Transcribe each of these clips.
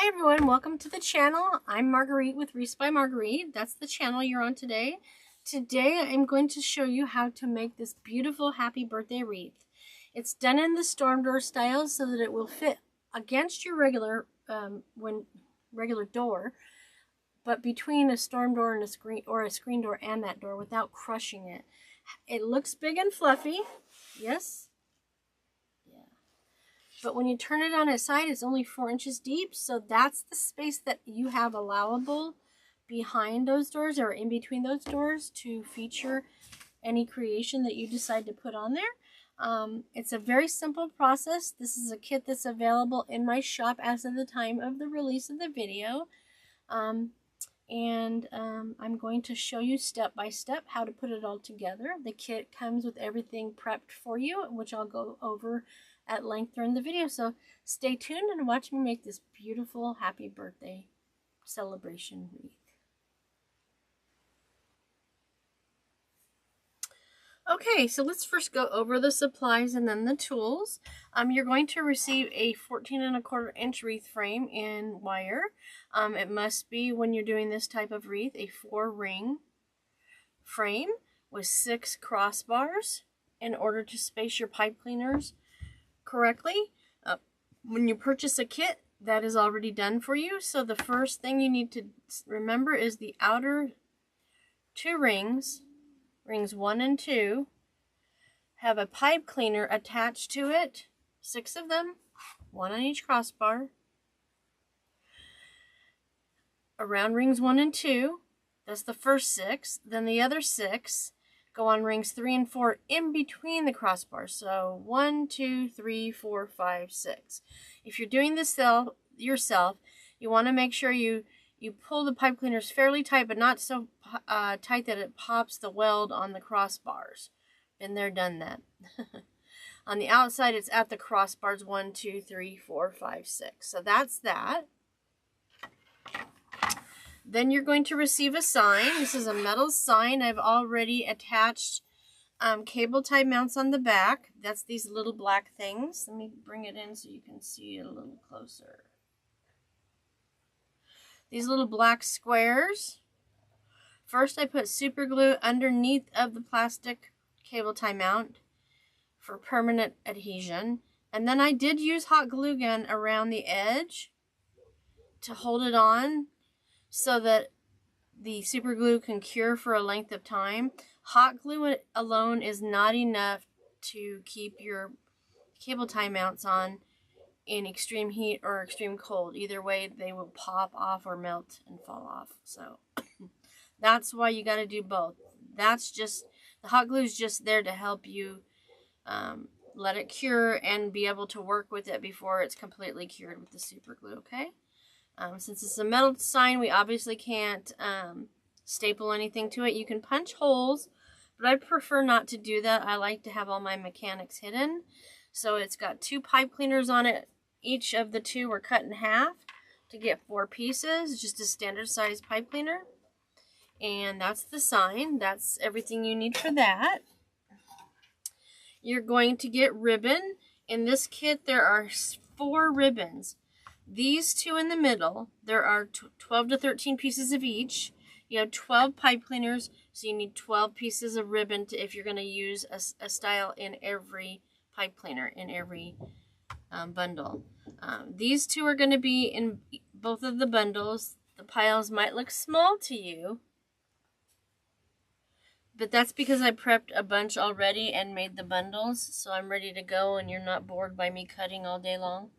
Hi everyone, welcome to the channel. I'm Marguerite with Wreath by Marguerite. That's the channel you're on today. Today I'm going to show you how to make this beautiful happy birthday wreath. It's done in the storm door style so that it will fit against your regular door, but between a storm door and a screen door and that door without crushing it. It looks big and fluffy. Yes. But when you turn it on its side, it's only 4 inches deep. So that's the space that you have allowable behind those doors or in between those doors to feature any creation that you decide to put on there. It's a very simple process. This is a kit that's available in my shop as of the time of the release of the video. I'm going to show you step by step how to put it all together. The kit comes with everything prepped for you, which I'll go over at length during the video. So stay tuned and watch me make this beautiful happy birthday celebration wreath. Okay, so let's first go over the supplies and then the tools. You're going to receive a 14¼ inch wreath frame in wire. It must be, when you're doing this type of wreath, a 4-ring frame with 6 crossbars in order to space your pipe cleaners correctly. When you purchase a kit, that is already done for you. So the first thing you need to remember is the outer 2 rings, rings 1 and 2, have a pipe cleaner attached to it, 6 of them, 1 on each crossbar. Around rings 1 and 2, that's the first 6. Then the other 6 go on rings 3 and 4 in between the crossbars. So 1, 2, 3, 4, 5, 6. If you're doing this yourself, you want to make sure you pull the pipe cleaners fairly tight, but not so tight that it pops the weld on the crossbars. Been there, done that. On the outside, it's at the crossbars 1, 2, 3, 4, 5, 6. So that's that. Then you're going to receive a sign. This is a metal sign. I've already attached cable tie mounts on the back. That's these little black things. Let me bring it in so you can see it a little closer. These little black squares. First, I put super glue underneath of the plastic cable tie mount for permanent adhesion. And then I did use hot glue gun around the edge to hold it on, so that the super glue can cure for a length of time. Hot glue alone is not enough to keep your cable tie mounts on in extreme heat or extreme cold. Either way, they will pop off or melt and fall off. So that's why you got to do both. That's just, the hot glue is just there to help you let it cure and be able to work with it before it's completely cured with the super glue, okay? Since it's a metal sign, we obviously can't staple anything to it. You can punch holes, but I prefer not to do that. I like to have all my mechanics hidden. So it's got 2 pipe cleaners on it. Each of the 2 were cut in half to get 4 pieces, just a standard size pipe cleaner. And that's the sign. That's everything you need for that. You're going to get ribbon. In this kit, there are 4 ribbons. These 2 in the middle, there are 12 to 13 pieces of each. You have 12 pipe cleaners, so you need 12 pieces of ribbon if you're going to use a style in every pipe cleaner, in every bundle. These 2 are going to be in both of the bundles. The piles might look small to you, but that's because I prepped a bunch already and made the bundles, so I'm ready to go and you're not bored by me cutting all day long.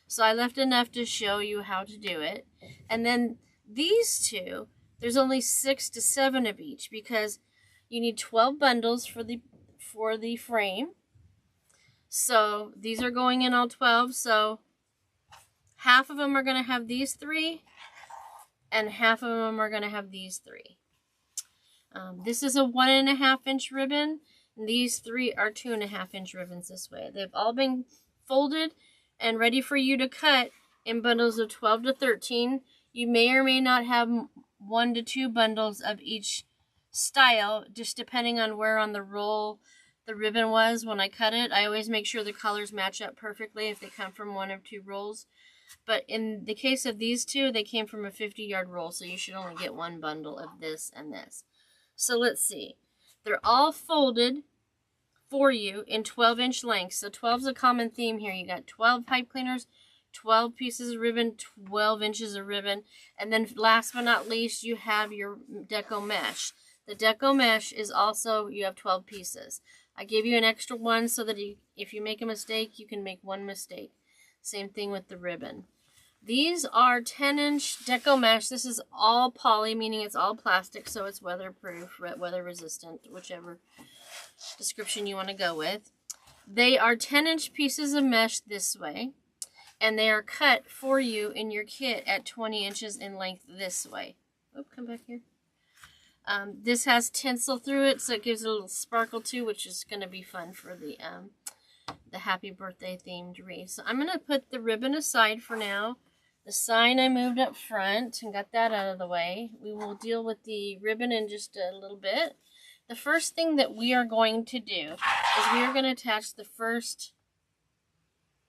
So I left enough to show you how to do it. And then these 2, there's only 6 to 7 of each because you need 12 bundles for the frame. So these are going in all 12. So half of them are going to have these 3 and half of them are going to have these 3. This is a 1½ inch ribbon. And these 3 are 2½ inch ribbons this way. They've all been folded and ready for you to cut in bundles of 12 to 13. You may or may not have 1 to 2 bundles of each style, just depending on where on the roll the ribbon was when I cut it. I always make sure the colors match up perfectly if they come from 1 or 2 rolls. But in the case of these two, they came from a 50-yard roll, so you should only get one bundle of this and this. So let's see. They're all folded for you in 12-inch lengths. So 12 is a common theme here. You got 12 pipe cleaners, 12 pieces of ribbon, 12 inches of ribbon, and then last but not least, you have your deco mesh. The deco mesh is also, you have 12 pieces. I gave you an extra one so that if you make a mistake, you can make one mistake. Same thing with the ribbon. These are 10-inch deco mesh. This is all poly, meaning it's all plastic, so it's weatherproof, weather resistant, whichever description you want to go with. They are 10-inch pieces of mesh this way, and they are cut for you in your kit at 20 inches in length this way. Oh, come back here. This has tinsel through it, so it gives it a little sparkle too, which is going to be fun for the happy birthday themed wreath. So I'm going to put the ribbon aside for now. The sign I moved up front and got that out of the way. We will deal with the ribbon in just a little bit. The first thing that we are going to do is we are going to attach the first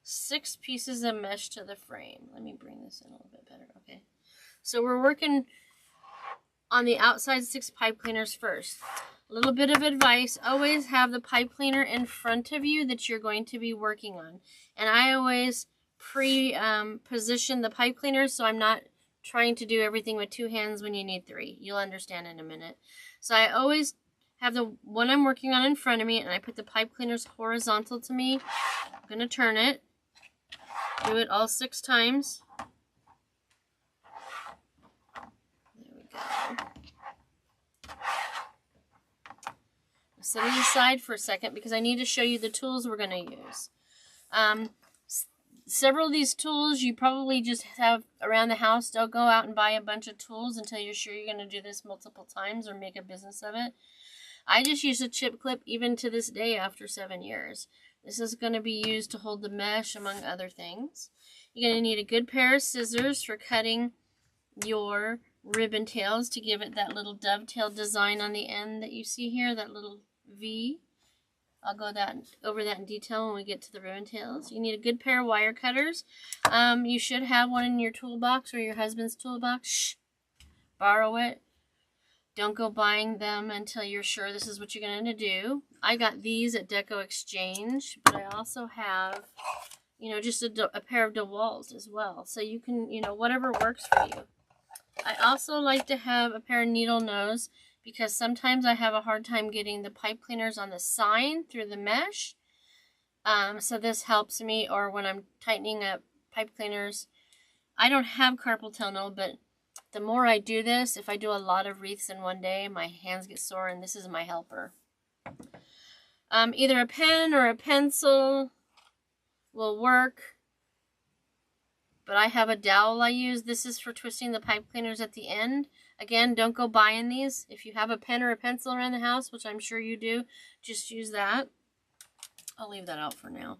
6 pieces of mesh to the frame. Let me bring this in a little bit better. Okay. So we're working on the outside 6 pipe cleaners first. A little bit of advice, always have the pipe cleaner in front of you that you're going to be working on. And I always position the pipe cleaners so I'm not trying to do everything with 2 hands when you need 3. You'll understand in a minute. So I always have the one I'm working on in front of me, and I put the pipe cleaners horizontal to me. I'm going to turn it. Do it all 6 times. There we go. Set it aside for a second because I need to show you the tools we're going to use. Several of these tools you probably just have around the house. Don't go out and buy a bunch of tools until you're sure you're going to do this multiple times or make a business of it. I just use a chip clip even to this day after 7 years. This is going to be used to hold the mesh among other things. You're going to need a good pair of scissors for cutting your ribbon tails to give it that little dovetail design on the end that you see here, that little V. I'll go over that in detail when we get to the ribbon tails. You need a good pair of wire cutters. You should have one in your toolbox or your husband's toolbox. Shh. Borrow it. Don't go buying them until you're sure this is what you're going to do. I got these at Deco Exchange, but I also have, just a pair of DeWalt as well. So you can, whatever works for you. I also like to have a pair of needle nose because sometimes I have a hard time getting the pipe cleaners on the sign through the mesh. So this helps me, or when I'm tightening up pipe cleaners. I don't have carpal tunnel, but the more I do this, if I do a lot of wreaths in one day, my hands get sore, and this is my helper. Either a pen or a pencil will work, but I have a dowel I use. This is for twisting the pipe cleaners at the end. Again, don't go buying these. If you have a pen or a pencil around the house, which I'm sure you do, just use that. I'll leave that out for now.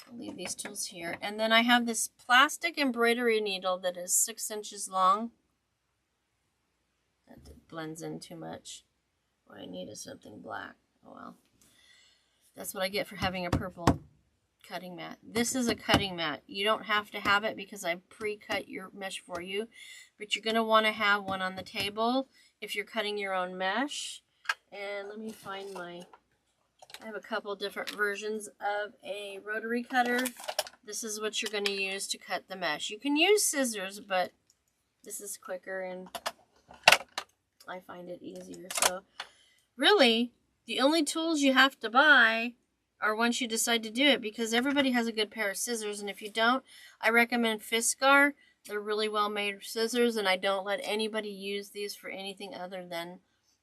I'll leave these tools here. And then I have this plastic embroidery needle that is 6 inches long. That blends in too much. What I need is something black. Oh well. That's what I get for having a purple cutting mat. This is a cutting mat. You don't have to have it because I pre-cut your mesh for you, but you're going to want to have one on the table if you're cutting your own mesh. And let me find I have a couple different versions of a rotary cutter. This is what you're going to use to cut the mesh. You can use scissors, but this is quicker and I find it easier. So really, the only tools you have to buy are once you decide to do it, because everybody has a good pair of scissors, and if you don't, I recommend Fiskar. They're really well made scissors, and I don't let anybody use these for anything other than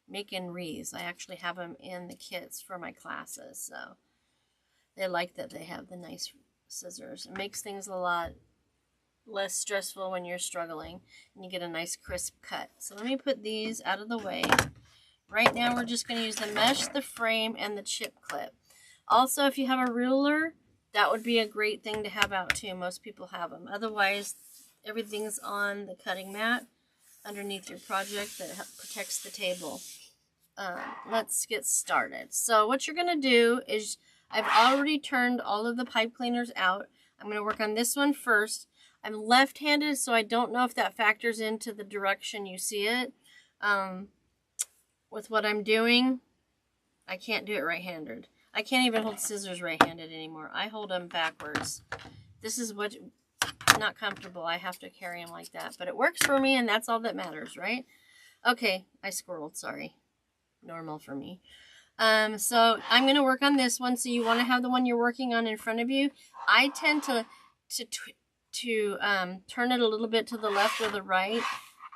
making wreaths. I actually have them in the kits for my classes, so they like that they have the nice scissors. It makes things a lot less stressful when you're struggling, and you get a nice crisp cut. So let me put these out of the way. Right now we're just going to use the mesh, the frame, and the chip clip. Also, if you have a ruler, that would be a great thing to have out too. Most people have them. Otherwise, everything's on the cutting mat underneath your project that protects the table. Let's get started. So what you're going to do is, I've already turned all of the pipe cleaners out. I'm going to work on this one first. I'm left-handed, so I don't know if that factors into the direction you see it. With what I'm doing, I can't do it right-handed. I can't even hold scissors right-handed anymore. I hold them backwards. This is what, not comfortable. I have to carry them like that. But it works for me, and that's all that matters, right? Okay, I squirreled, sorry. Normal for me. So I'm going to work on this one. So you want to have the one you're working on in front of you. I tend to turn it a little bit to the left or the right,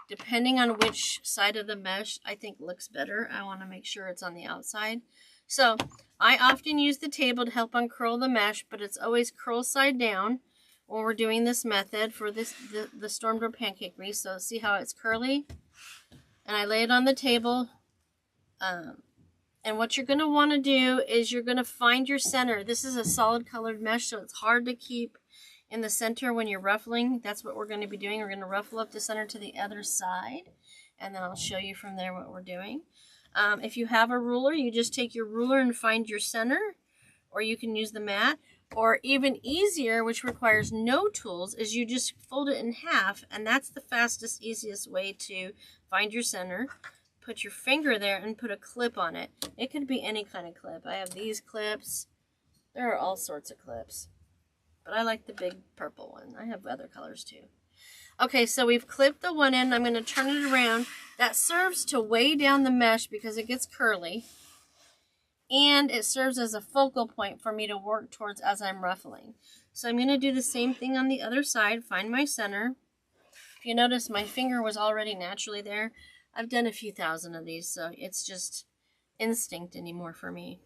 depending on which side of the mesh I think looks better. I want to make sure it's on the outside. So I often use the table to help uncurl the mesh, but it's always curl side down when we're doing this method for the Storm Door pancake wreath. So see how it's curly? And I lay it on the table. And what you're going to want to do is you're going to find your center. This is a solid colored mesh, so it's hard to keep in the center when you're ruffling. That's what we're going to be doing. We're going to ruffle up the center to the other side, and then I'll show you from there what we're doing. If you have a ruler, you just take your ruler and find your center, or you can use the mat. Or even easier, which requires no tools, is you just fold it in half, and that's the fastest, easiest way to find your center. Put your finger there and put a clip on it. It could be any kind of clip. I have these clips. There are all sorts of clips. But I like the big purple one. I have other colors too. Okay, so we've clipped the one end. I'm going to turn it around. That serves to weigh down the mesh because it gets curly. And it serves as a focal point for me to work towards as I'm ruffling. So I'm going to do the same thing on the other side. Find my center. If you notice, my finger was already naturally there. I've done a few thousand of these, so it's just instinct anymore for me.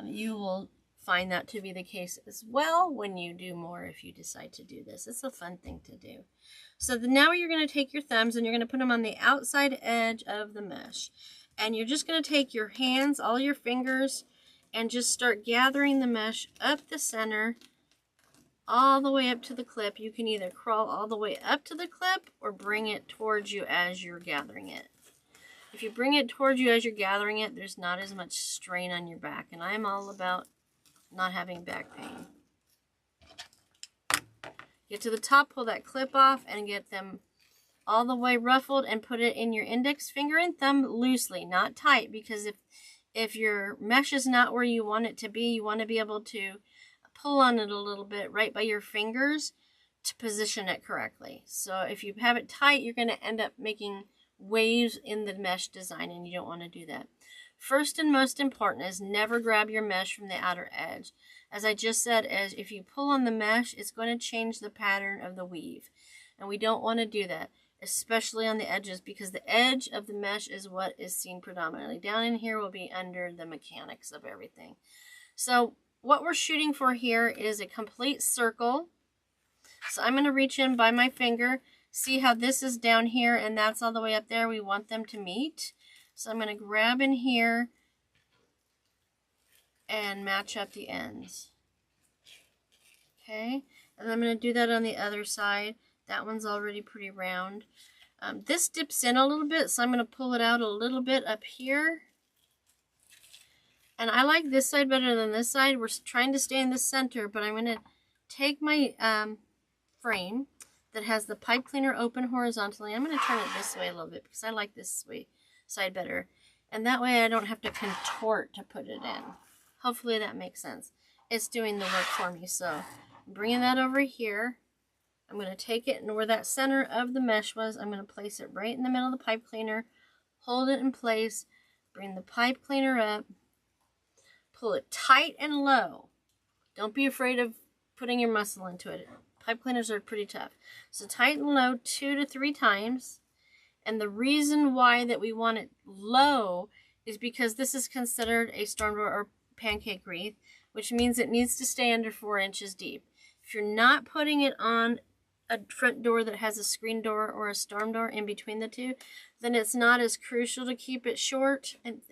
You will find that to be the case as well when you do more if you decide to do this. It's a fun thing to do. So now you're going to take your thumbs and you're going to put them on the outside edge of the mesh. And you're just going to take your hands, all your fingers, and just start gathering the mesh up the center all the way up to the clip. You can either crawl all the way up to the clip or bring it towards you as you're gathering it. If you bring it towards you as you're gathering it, there's not as much strain on your back. And I'm all about not having back pain. Get to the top, pull that clip off, and get them all the way ruffled and put it in your index finger and thumb loosely, not tight, because if your mesh is not where you want it to be, you want to be able to pull on it a little bit right by your fingers to position it correctly. So if you have it tight, you're going to end up making waves in the mesh design, and you don't want to do that. First and most important is never grab your mesh from the outer edge. As I just said, as if you pull on the mesh, it's going to change the pattern of the weave, and we don't want to do that, especially on the edges, because the edge of the mesh is what is seen predominantly. Down in here will be under the mechanics of everything. So what we're shooting for here is a complete circle. So I'm going to reach in by my finger. See how this is down here and that's all the way up there? We want them to meet. So I'm going to grab in here and match up the ends. Okay, and I'm going to do that on the other side. That one's already pretty round. This dips in a little bit, so I'm going to pull it out a little bit up here. And I like this side better than this side. We're trying to stay in the center, but I'm going to take my frame that has the pipe cleaner open horizontally. I'm going to turn it this way a little bit because I like this side better. And that way I don't have to contort to put it in. Hopefully that makes sense. It's doing the work for me. So I'm bringing that over here. I'm going to take it, and where that center of the mesh was, I'm going to place it right in the middle of the pipe cleaner, hold it in place, bring the pipe cleaner up, pull it tight and low. Don't be afraid of putting your muscle into it. Pipe cleaners are pretty tough. So tight and low 2 to 3 times. And the reason why that we want it low is because this is considered a storm door or pancake wreath, which means it needs to stay under 4 inches deep. If you're not putting it on a front door that has a screen door or a storm door in between the two, then it's not as crucial to keep it short and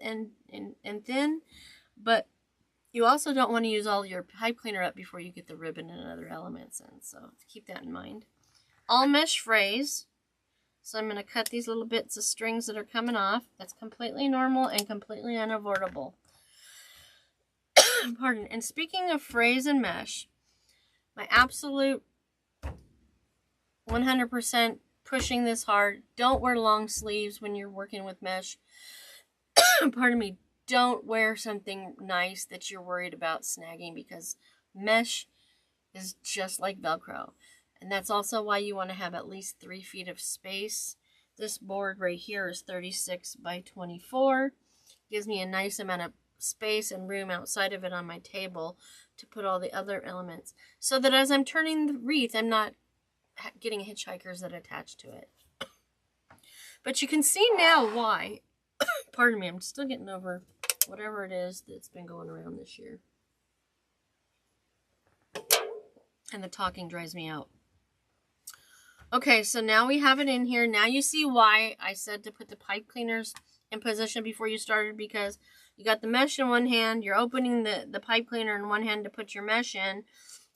thin. But you also don't want to use all your pipe cleaner up before you get the ribbon and other elements in. So keep that in mind. All mesh frays. So I'm going to cut these little bits of strings that are coming off. That's completely normal and completely unavoidable. Pardon. And speaking of frays and mesh, my absolute 100% pushing this hard. Don't wear long sleeves when you're working with mesh. Pardon me. Don't wear something nice that you're worried about snagging, because mesh is just like Velcro. And that's also why you want to have at least 3 feet of space. This board right here is 36 by 24. Gives me a nice amount of space and room outside of it on my table to put all the other elements, so that as I'm turning the wreath, I'm not getting hitchhikers that attach to it. But you can see now why. Pardon me, I'm still getting over whatever it is that's been going around this year. And the talking drives me out. Okay, so now we have it in here. Now you see why I said to put the pipe cleaners in position before you started, because you got the mesh in one hand, you're opening the pipe cleaner in one hand to put your mesh in,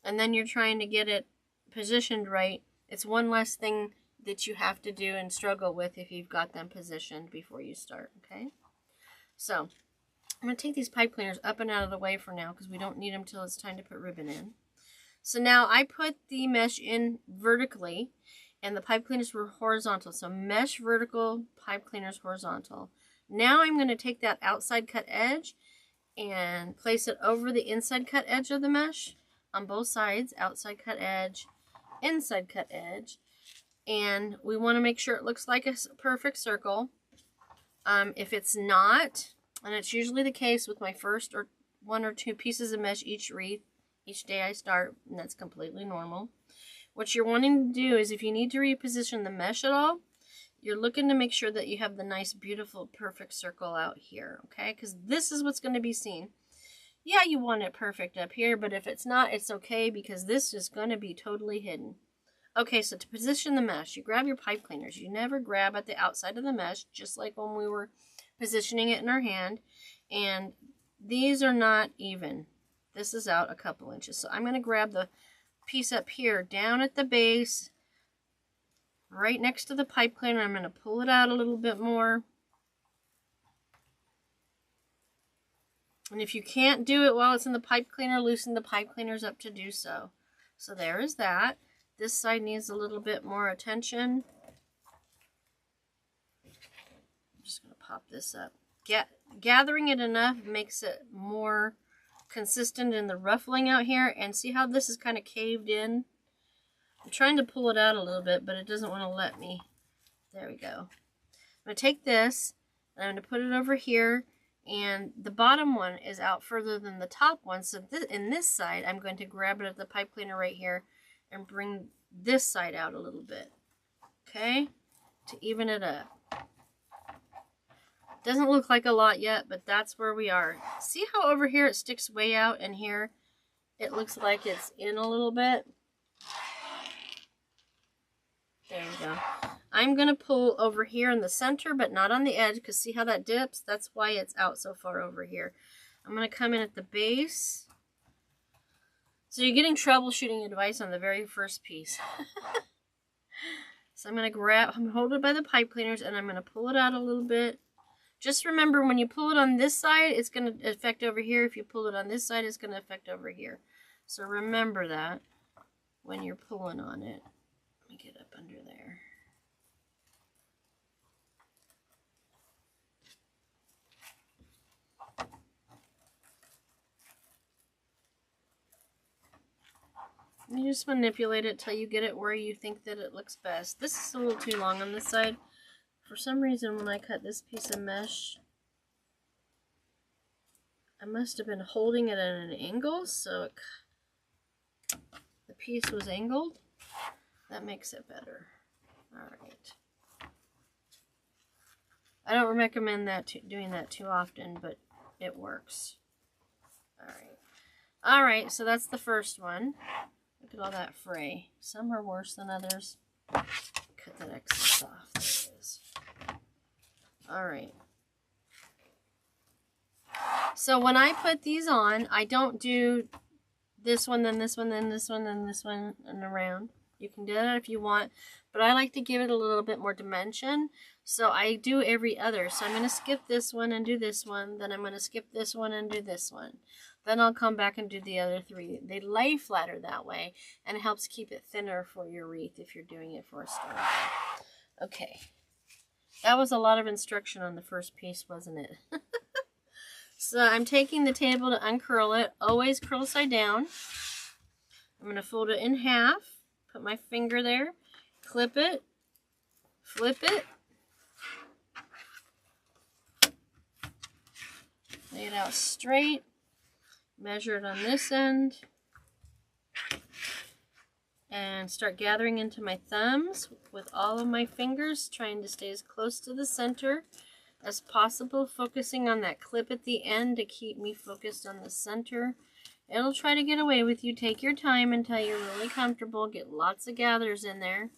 and then you're trying to get it positioned right. It's one less thing that you have to do and struggle with if you've got them positioned before you start, okay? So, I'm going to take these pipe cleaners up and out of the way for now, because we don't need them till it's time to put ribbon in. So now I put the mesh in vertically, and the pipe cleaners were horizontal. So mesh vertical, pipe cleaners horizontal. Now I'm going to take that outside cut edge and place it over the inside cut edge of the mesh on both sides. Outside cut edge, inside cut edge. And we want to make sure it looks like a perfect circle. If it's not, and it's usually the case with my first or 1 or 2 pieces of mesh each wreath, each day I start, and that's completely normal. What you're wanting to do is, if you need to reposition the mesh at all, you're looking to make sure that you have the nice, beautiful, perfect circle out here, okay? Because this is what's going to be seen. Yeah, you want it perfect up here, but if it's not, it's okay, because this is going to be totally hidden. Okay, so to position the mesh, you grab your pipe cleaners. You never grab at the outside of the mesh, just like when we were positioning it in our hand. And these are not even. This is out a couple inches. So I'm going to grab the piece up here down at the base, right next to the pipe cleaner. I'm going to pull it out a little bit more. And if you can't do it while it's in the pipe cleaner, loosen the pipe cleaners up to do so. So there is that. This side needs a little bit more attention. I'm just going to pop this up. Gathering it enough makes it more consistent in the ruffling out here. And see how this is kind of caved in? I'm trying to pull it out a little bit, but it doesn't want to let me. There we go. I'm going to take this, and I'm going to put it over here, and the bottom one is out further than the top one. So in this side, I'm going to grab it at the pipe cleaner right here and bring this side out a little bit, okay, to even it up. Doesn't look like a lot yet, but that's where we are. See how over here it sticks way out, and here it looks like it's in a little bit? There we go. I'm going to pull over here in the center, but not on the edge, because see how that dips? That's why it's out so far over here. I'm going to come in at the base. So you're getting troubleshooting advice on the very first piece. So I'm going to hold it by the pipe cleaners, and I'm going to pull it out a little bit. Just remember, when you pull it on this side, it's going to affect over here. If you pull it on this side, it's going to affect over here. So remember that when you're pulling on it. Let me get up under there. You just manipulate it till you get it where you think that it looks best. This is a little too long on this side. For some reason, when I cut this piece of mesh, I must have been holding it at an angle, so the piece was angled. That makes it better. Alright. I don't recommend doing that too often, but it works. Alright. Alright, so that's the first one. Look at all that fray. Some are worse than others. Cut that excess off. There it is. Alright. So when I put these on, I don't do this one, then this one, then this one, then this one, and around. You can do that if you want, but I like to give it a little bit more dimension, so I do every other. So I'm going to skip this one and do this one, then I'm going to skip this one and do this one. Then I'll come back and do the other 3. They lay flatter that way, and it helps keep it thinner for your wreath if you're doing it for a star. Okay. That was a lot of instruction on the first piece, wasn't it? So I'm taking the table to uncurl it. Always curl side down. I'm going to fold it in half. Put my finger there. Clip it. Flip it. Lay it out straight. Measure it on this end. And start gathering into my thumbs with all of my fingers, trying to stay as close to the center as possible, focusing on that clip at the end to keep me focused on the center. It'll try to get away with you. Take your time until you're really comfortable. Get lots of gathers in there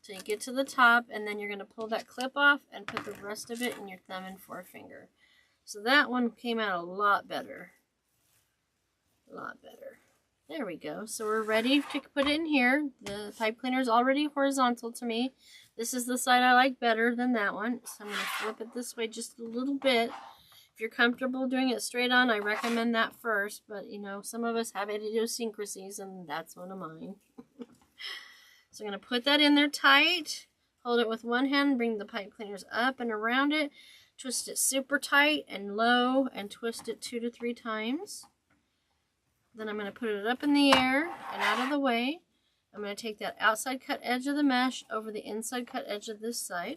till you get to the top, and then you're going to pull that clip off and put the rest of it in your thumb and forefinger. So that one came out a lot better. A lot better. There we go. So we're ready to put it in here. The pipe cleaner is already horizontal to me. This is the side I like better than that one. So I'm going to flip it this way just a little bit. If you're comfortable doing it straight on, I recommend that first. But, you know, some of us have idiosyncrasies, and that's one of mine. So I'm going to put that in there tight. Hold it with one hand. Bring the pipe cleaners up and around it. Twist it super tight and low, and twist it 2 to 3 times. Then I'm going to put it up in the air and out of the way. I'm going to take that outside cut edge of the mesh over the inside cut edge of this side.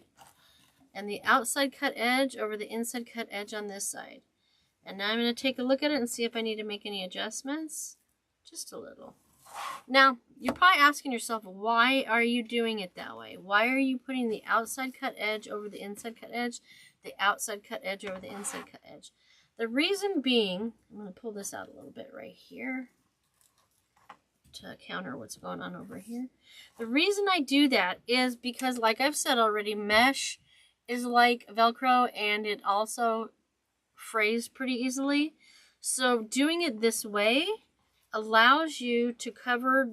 And the outside cut edge over the inside cut edge on this side. And now I'm going to take a look at it and see if I need to make any adjustments. Just a little. Now, you're probably asking yourself, why are you doing it that way? Why are you putting the outside cut edge over the inside cut edge, the outside cut edge over the inside cut edge? The reason being, I'm going to pull this out a little bit right here to counter what's going on over here. The reason I do that is because, like I've said already, mesh is like Velcro, and it also frays pretty easily. So doing it this way allows you to cover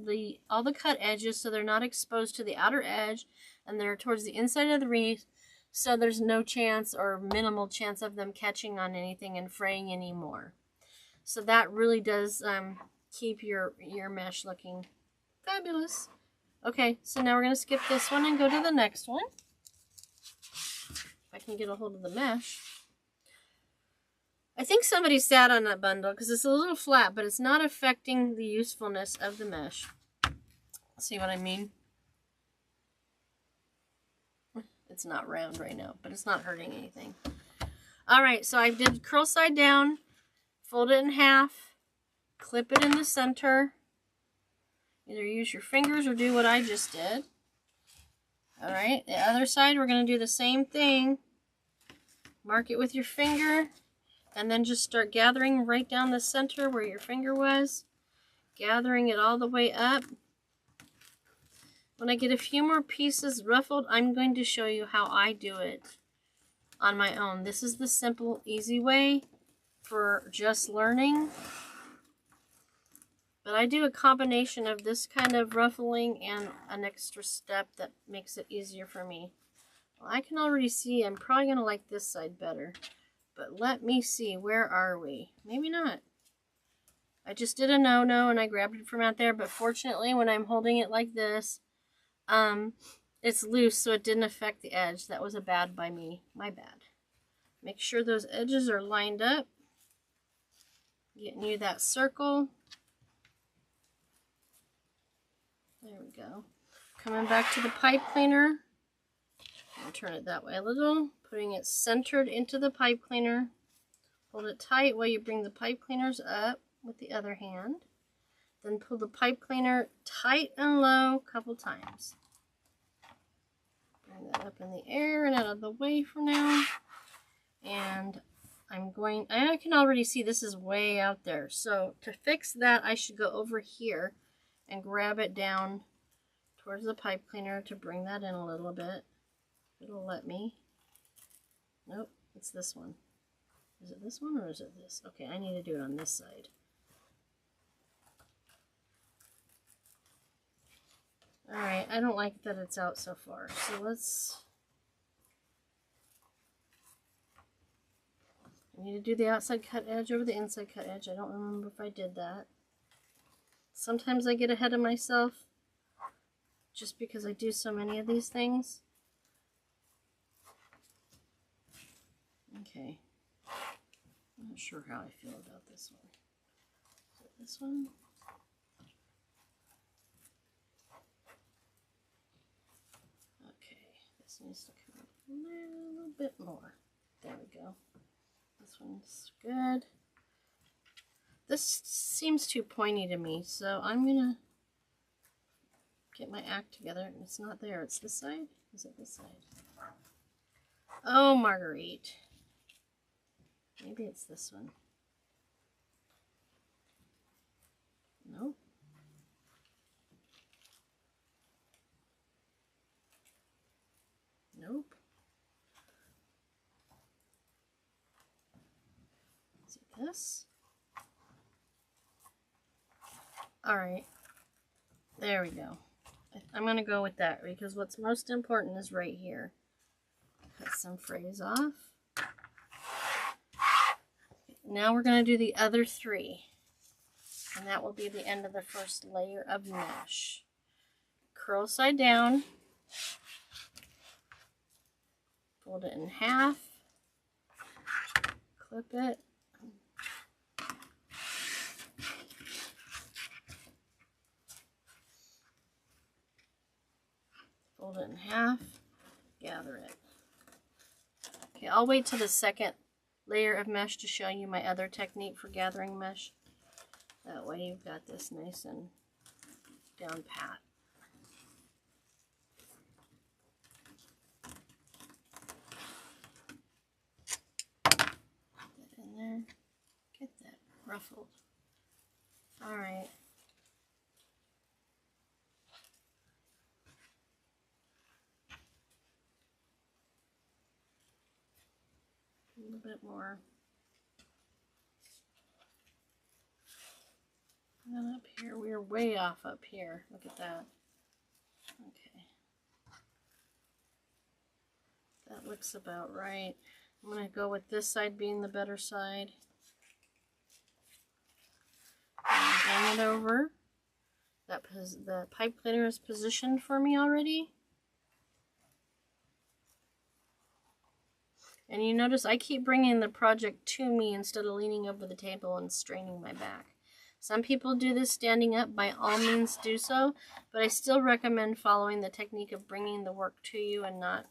all the cut edges so they're not exposed to the outer edge, and they're towards the inside of the wreath. So there's no chance or minimal chance of them catching on anything and fraying anymore. So that really does keep your mesh looking fabulous. Okay, so now we're going to skip this one and go to the next one. If I can get a hold of the mesh. I think somebody sat on that bundle because it's a little flat, but it's not affecting the usefulness of the mesh. See what I mean? It's not round right now, but it's not hurting anything. All right, so I did curl side down, fold it in half, clip it in the center. Either use your fingers or do what I just did. All right, the other side, we're going to do the same thing. Mark it with your finger, and then just start gathering right down the center where your finger was, gathering it all the way up. When I get a few more pieces ruffled, I'm going to show you how I do it on my own. This is the simple, easy way for just learning. But I do a combination of this kind of ruffling and an extra step that makes it easier for me. Well, I can already see I'm probably going to like this side better. But let me see, where are we? Maybe not. I just did a no-no and I grabbed it from out there, but fortunately when I'm holding it like this, it's loose, so it didn't affect the edge. That was a bad by me. My bad. Make sure those edges are lined up. Getting you that circle. There we go. Coming back to the pipe cleaner. I'll turn it that way a little. Putting it centered into the pipe cleaner. Hold it tight while you bring the pipe cleaners up with the other hand. Then pull the pipe cleaner tight and low a couple times. Bring that up in the air and out of the way for now. And I can already see this is way out there. So to fix that, I should go over here and grab it down towards the pipe cleaner to bring that in a little bit. It'll let me. Nope, it's this one. Is it this one or is it this? Okay, I need to do it on this side. Alright, I don't like that it's out so far. So I need to do the outside cut edge over the inside cut edge. I don't remember if I did that. Sometimes I get ahead of myself just because I do so many of these things. Okay. I'm not sure how I feel about this one. Is it this one? Okay, this needs to come up a little bit more. There we go. This one's good. This seems too pointy to me, so I'm gonna get my act together. It's not there. It's this side? Is it this side? Oh, Marguerite. Maybe it's this one. Nope. Nope. Is it this? Alright. There we go. I'm going to go with that because what's most important is right here. Cut some frays off. Now we're going to do the other three. And that will be the end of the first layer of mesh. Curl side down. Fold it in half. Clip it. Fold it in half. Gather it. Okay, I'll wait till the second layer of mesh to show you my other technique for gathering mesh. That way you've got this nice and down pat. Put that in there. Get that ruffled. Alright. A little bit more. And then up here, we're way off up here. Look at that. Okay. That looks about right. I'm going to go with this side being the better side. And bring it over. The pipe cleaner is positioned for me already. And you notice I keep bringing the project to me instead of leaning over the table and straining my back. Some people do this standing up. By all means do so. But I still recommend following the technique of bringing the work to you and not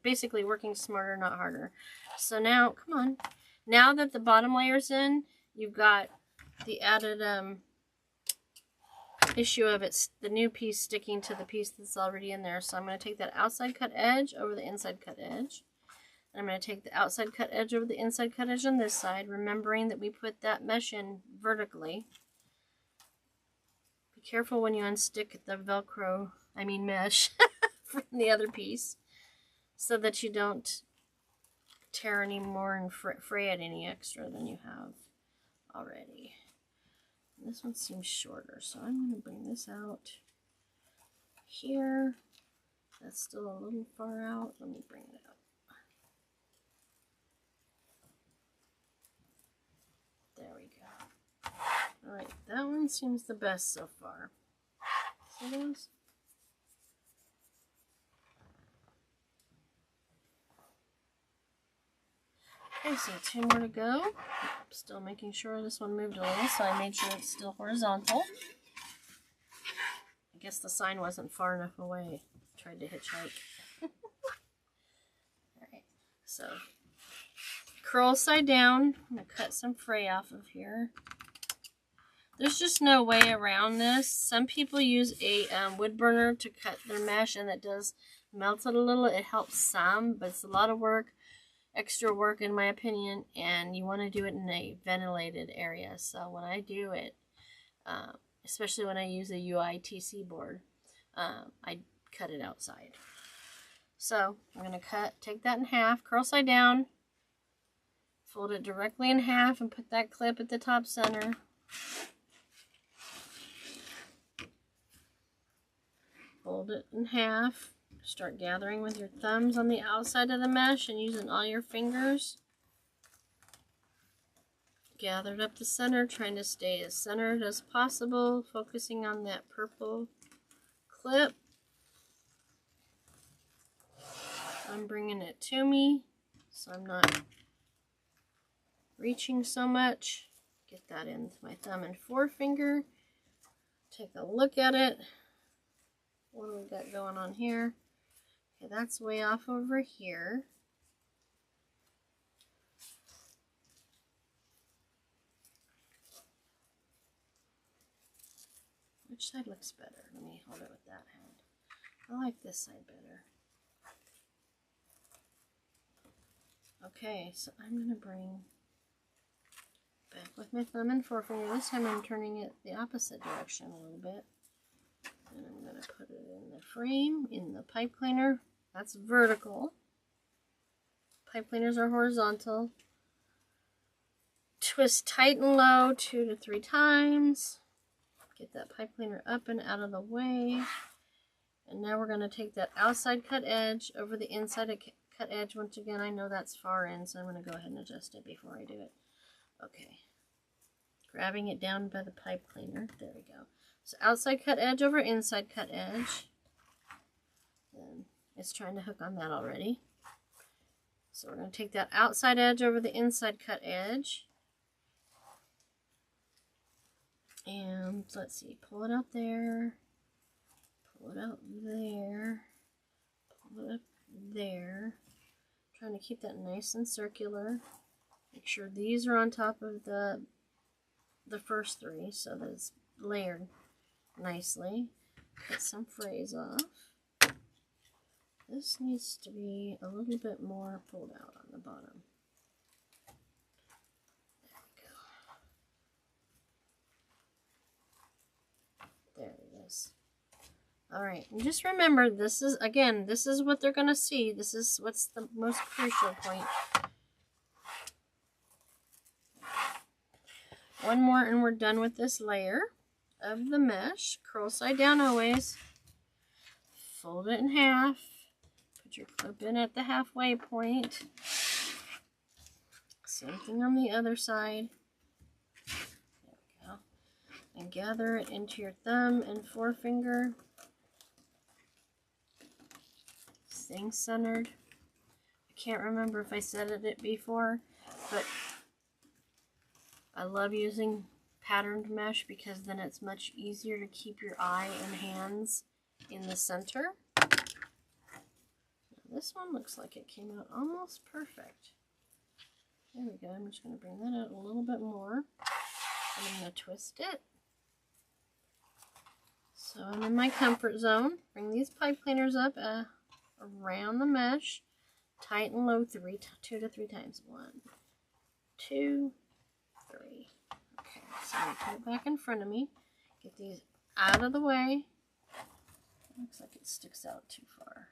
basically working smarter, not harder. So now, come on. Now that the bottom layer's in, you've got the added issue of the new piece sticking to the piece that's already in there. So I'm going to take that outside cut edge over the inside cut edge. I'm going to take the outside cut edge over the inside cut edge on this side, remembering that we put that mesh in vertically. Be careful when you unstick the mesh from the other piece, so that you don't tear any more and fray it any extra than you have already. And this one seems shorter, so I'm going to bring this out here. That's still a little far out. Let me bring it up. There we go. Alright, that one seems the best so far. See those? Okay, so 2 more to go. Still making sure this one moved a little, so I made sure it's still horizontal. I guess the sign wasn't far enough away. Tried to hitchhike. Alright, so curl side down. I'm going to cut some fray off of here. There's just no way around this. Some people use a wood burner to cut their mesh, and that does melt it a little. It helps some, but it's a lot of work. Extra work in my opinion, and you want to do it in a ventilated area. So when I do it, especially when I use a UITC board, I cut it outside. So I'm going to take that in half, curl side down, fold it directly in half, and put that clip at the top center. Fold it in half. Start gathering with your thumbs on the outside of the mesh and using all your fingers. gathered up the center, trying to stay as centered as possible, focusing on that purple clip. I'm bringing it to me, so I'm not reaching so much. Get that in with my thumb and forefinger. Take a look at it. What do we got going on here? Okay, that's way off over here. Which side looks better? Let me hold it with that hand. I like this side better. Okay, so I'm going to bring back with my thumb and forefinger. This time I'm turning it the opposite direction a little bit. And I'm going to put it in the frame, in the pipe cleaner. That's vertical. Pipe cleaners are horizontal. Twist tight and low 2 to 3 times. Get that pipe cleaner up and out of the way. And now we're going to take that outside cut edge over the inside cut edge. Once again, I know that's far in, so I'm going to go ahead and adjust it before I do it. Okay. Grabbing it down by the pipe cleaner. There we go. So outside cut edge over inside cut edge. And it's trying to hook on that already. So we're going to take that outside edge over the inside cut edge. And let's see, pull it out there, pull it out there, pull it up there. Trying to keep that nice and circular. Make sure these are on top of the first 3 so that it's layered nicely. Cut some frays off. This needs to be a little bit more pulled out on the bottom. There it is. Alright, and just remember, this is, again, this is what they're going to see. This is what's the most crucial point. One more and we're done with this layer of the mesh. Curl side down always. Fold it in half. Put your clip in at the halfway point. Same thing on the other side. And gather it into your thumb and forefinger. Staying centered. I can't remember if I said it before, but I love using patterned mesh because then it's much easier to keep your eye and hands in the center. Now, this one looks like it came out almost perfect. There we go. I'm just going to bring that out a little bit more. I'm going to twist it. So I'm in my comfort zone. Bring these pipe cleaners up around the mesh. Tight and low 2 to 3 times. 1, 2, 3. Okay, so I'm going to put it back in front of me. Get these out of the way. Looks like it sticks out too far.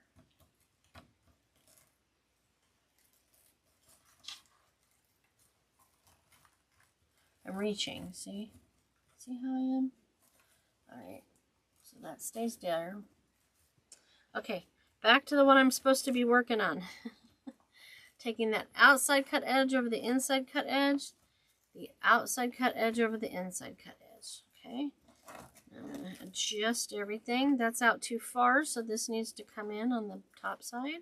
I'm reaching, see? See how I am? Alright. So that stays there. Okay, back to the one I'm supposed to be working on. Taking that outside cut edge over the inside cut edge, the outside cut edge over the inside cut edge. Okay, I'm going to adjust everything. That's out too far, so this needs to come in on the top side.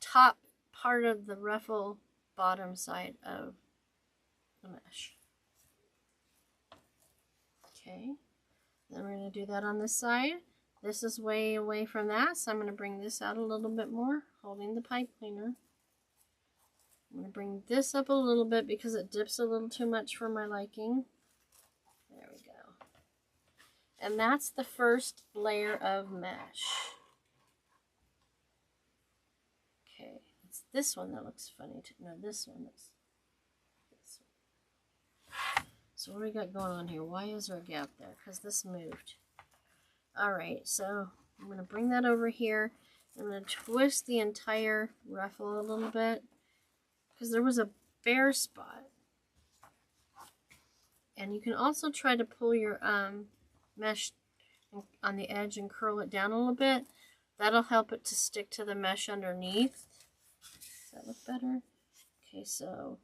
Top part of the ruffle, bottom side of the mesh. Okay. Then we're going to do that on this side. This is way away from that, so I'm going to bring this out a little bit more, holding the pipe cleaner. I'm going to bring this up a little bit because it dips a little too much for my liking. There we go. And that's the first layer of mesh. Okay, it's this one that looks funny. No, this one looks... This one. So what do we got going on here? Why is there a gap there? Because this moved. Alright, so I'm going to bring that over here. I'm going to twist the entire ruffle a little bit. Because there was a bare spot. And you can also try to pull your mesh on the edge and curl it down a little bit. That'll help it to stick to the mesh underneath. Does that look better? Okay, so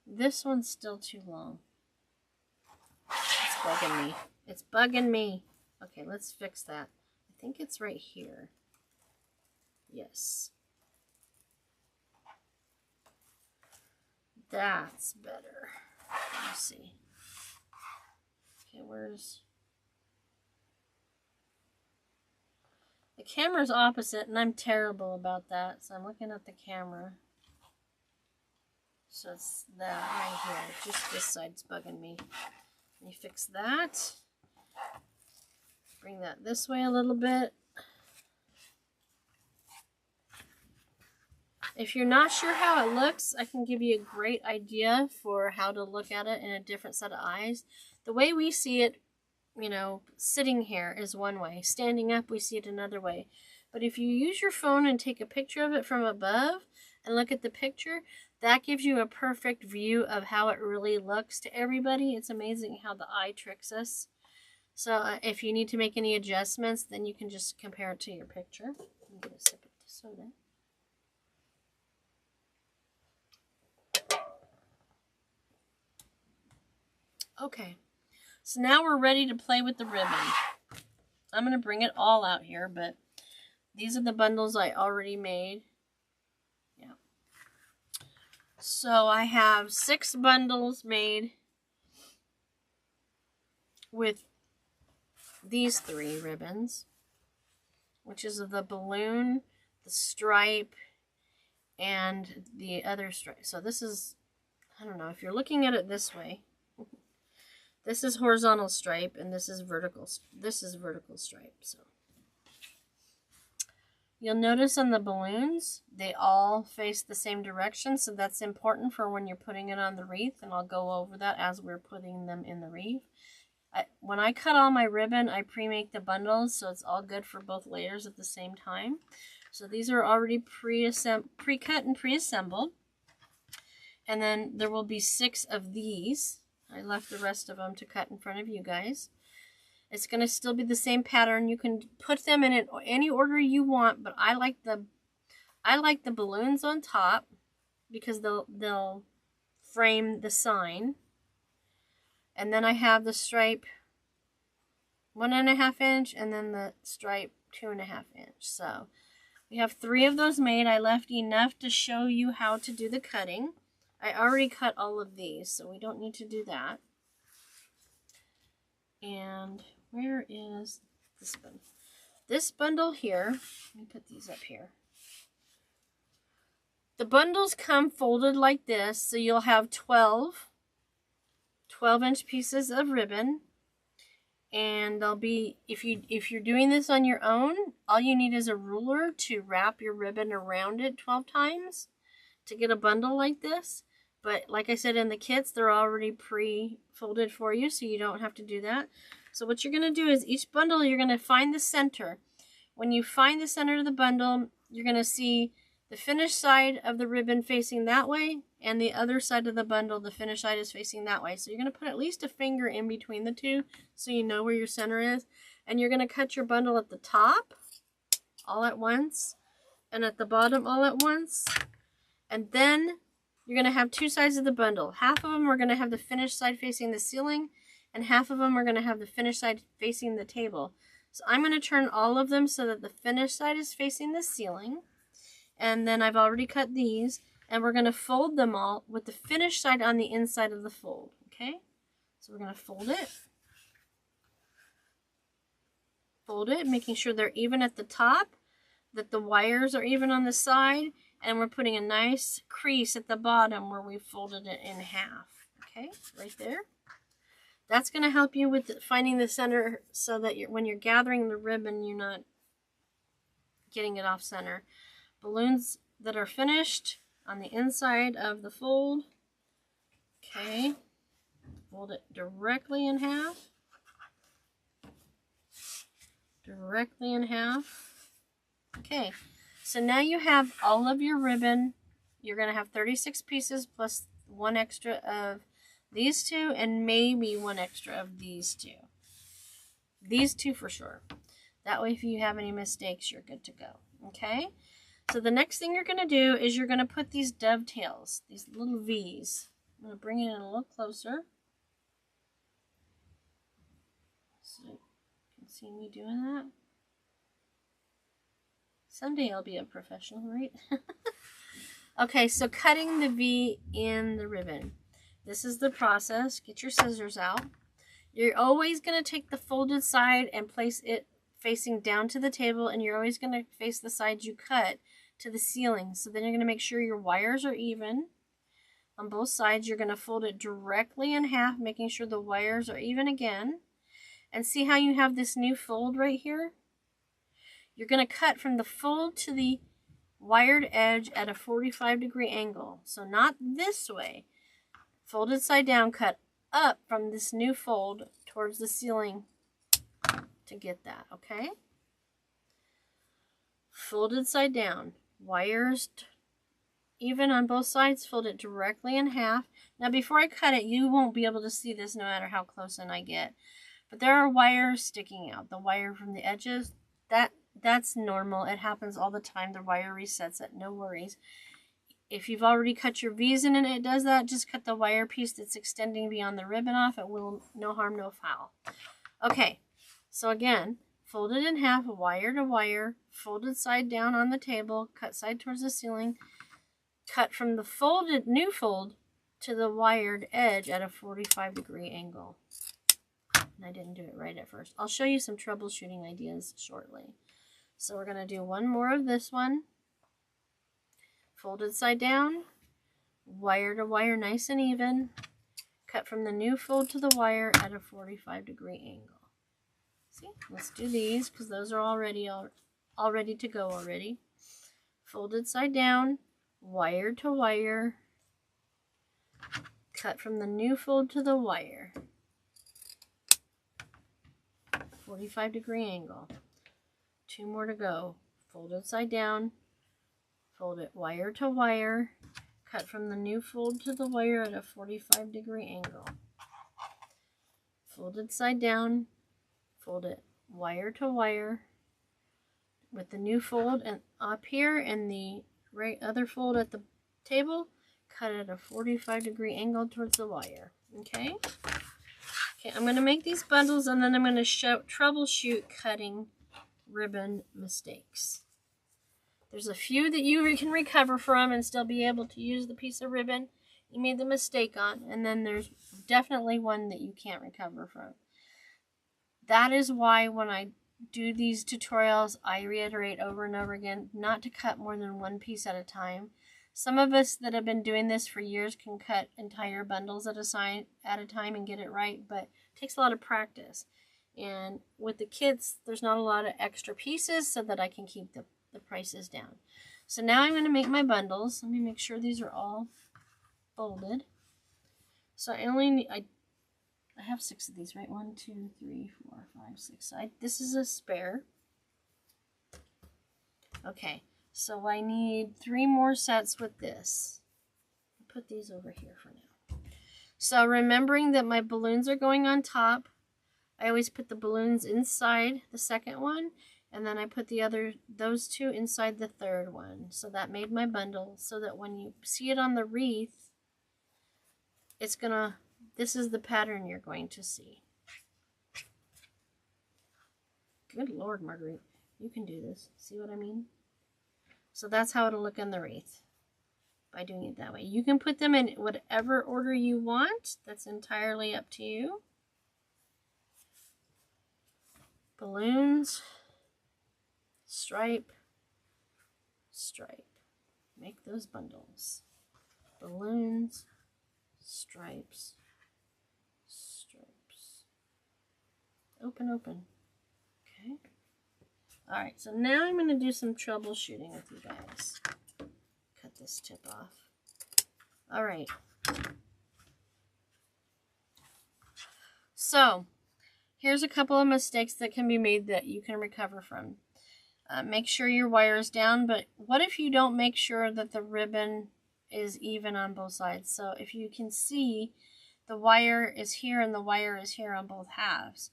This one's still too long. It's bugging me. It's bugging me. Okay, let's fix that. I think it's right here. Yes. That's better. Let me see. Okay, where's... The camera's opposite, and I'm terrible about that, so I'm looking at the camera. So it's that right here. Just this side's bugging me. Let me fix that. Bring that this way a little bit. If you're not sure how it looks, I can give you a great idea for how to look at it in a different set of eyes. The way we see it, you know, sitting here is one way. Standing up, we see it another way. But if you use your phone and take a picture of it from above and look at the picture, that gives you a perfect view of how it really looks to everybody. It's amazing how the eye tricks us. So if you need to make any adjustments, then you can just compare it to your picture. I'm going to sip it to soda. Okay, so now we're ready to play with the ribbon. I'm going to bring it all out here, but these are the bundles I already made. Yeah. So I have 6 bundles made with these 3 ribbons, which is the balloon, the stripe, and the other stripe. So this is, I don't know, if you're looking at it this way, this is horizontal stripe, and this is vertical. This is vertical stripe. So you'll notice on the balloons, they all face the same direction. So that's important for when you're putting it on the wreath, and I'll go over that as we're putting them in the wreath. When I cut all my ribbon, I pre-make the bundles, so it's all good for both layers at the same time. So these are already pre-cut and pre-assembled. And then there will be 6 of these. I left the rest of them to cut in front of you guys. It's going to still be the same pattern. You can put them in any order you want, but I like the balloons on top because they'll frame the sign. And then I have the stripe 1.5 inch, and then the stripe 2.5 inch. So we have 3 of those made. I left enough to show you how to do the cutting. I already cut all of these, so we don't need to do that. And where is this bundle? This bundle here, let me put these up here. The bundles come folded like this, so you'll have 12-inch pieces of ribbon. And they'll be, if you're doing this on your own, all you need is a ruler to wrap your ribbon around it 12 times to get a bundle like this. But like I said, in the kits, they're already pre-folded for you, so you don't have to do that. So what you're going to do is each bundle, you're going to find the center. When you find the center of the bundle, you're going to see the finished side of the ribbon facing that way, and the other side of the bundle, the finished side is facing that way. So you're going to put at least a finger in between the two so you know where your center is. And you're going to cut your bundle at the top all at once, and at the bottom all at once. And then you're going to have 2 sides of the bundle. Half of them are going to have the finished side facing the ceiling, and half of them are going to have the finished side facing the table. So I'm going to turn all of them so that the finished side is facing the ceiling. And then I've already cut these, and we're going to fold them all with the finished side on the inside of the fold. Okay? So we're going to fold it. Fold it, making sure they're even at the top, that the wires are even on the side, and we're putting a nice crease at the bottom where we folded it in half. Okay, right there. That's going to help you with finding the center so that when you're gathering the ribbon, you're not getting it off center. Balloons that are finished on the inside of the fold. Okay, fold it directly in half. Directly in half. Okay, so now you have all of your ribbon. You're going to have 36 pieces plus 1 extra of these 2 and maybe 1 extra of these 2. These 2 for sure. That way if you have any mistakes, you're good to go. Okay, so the next thing you're going to do is you're going to put these dovetails, these little V's. I'm going to bring it in a little closer so you can see me doing that. Someday I'll be a professional, right? Okay, so cutting the V in the ribbon. This is the process. Get your scissors out. You're always going to take the folded side and place it facing down to the table, and you're always going to face the side you cut to the ceiling. So then you're going to make sure your wires are even on both sides. You're going to fold it directly in half, making sure the wires are even again. And see how you have this new fold right here? You're going to cut from the fold to the wired edge at a 45-degree angle. So not this way. Folded side down, cut up from this new fold towards the ceiling to get that, okay? Folded side down, wires even on both sides, fold it directly in half. Now before I cut it, you won't be able to see this no matter how close in I get. But there are wires sticking out. The wire from the edges, that's normal. It happens all the time. The wire resets it, no worries. If you've already cut your V's in and it does that, just cut the wire piece that's extending beyond the ribbon off. It will, no harm, no foul. Okay, so again, fold it in half, wire to wire, folded side down on the table, cut side towards the ceiling, cut from the folded new fold to the wired edge at a 45-degree angle. And I didn't do it right at first. I'll show you some troubleshooting ideas shortly. So we're going to do one more of this one. Folded side down, wire to wire nice and even, cut from the new fold to the wire at a 45-degree angle. See, let's do these because those are all ready to go already. Folded side down, wire to wire, cut from the new fold to the wire, 45-degree angle. Two more to go. Folded side down, fold it wire to wire, cut from the new fold to the wire at a 45-degree angle. Folded side down, fold it wire to wire with the new fold and up here and the other fold at the table, cut at a 45-degree angle towards the wire. Okay? Okay, I'm going to make these bundles and then I'm going to troubleshoot cutting ribbon mistakes. There's a few that you can recover from and still be able to use the piece of ribbon you made the mistake on, and then there's definitely one that you can't recover from. That is why when I do these tutorials, I reiterate over and over again not to cut more than one piece at a time. Some of us that have been doing this for years can cut entire bundles at a time and get it right, but it takes a lot of practice. And with the kits, there's not a lot of extra pieces so that I can keep the prices down. So now I'm going to make my bundles. Let me make sure these are all folded. So I only need, I have 6 of these, right? 1, 2, 3, 4, 5, 6. So this is a spare. Okay, so I need 3 more sets with this. I'll put these over here for now. So remembering that my balloons are going on top, I always put the balloons inside the second one, and then I put those 2 inside the third one. So that made my bundle so that when you see it on the wreath, this is the pattern you're going to see. Good Lord, Marguerite, you can do this. See what I mean? So that's how it'll look on the wreath by doing it that way. You can put them in whatever order you want. That's entirely up to you. Balloons, stripe, stripe. Make those bundles. Balloons, stripes, stripes. Open, open. Okay. Alright, so now I'm going to do some troubleshooting with you guys. Cut this tip off. Alright. So, here's a couple of mistakes that can be made that you can recover from. Make sure your wire is down, but what if you don't make sure that the ribbon is even on both sides? So if you can see, the wire is here and the wire is here on both halves.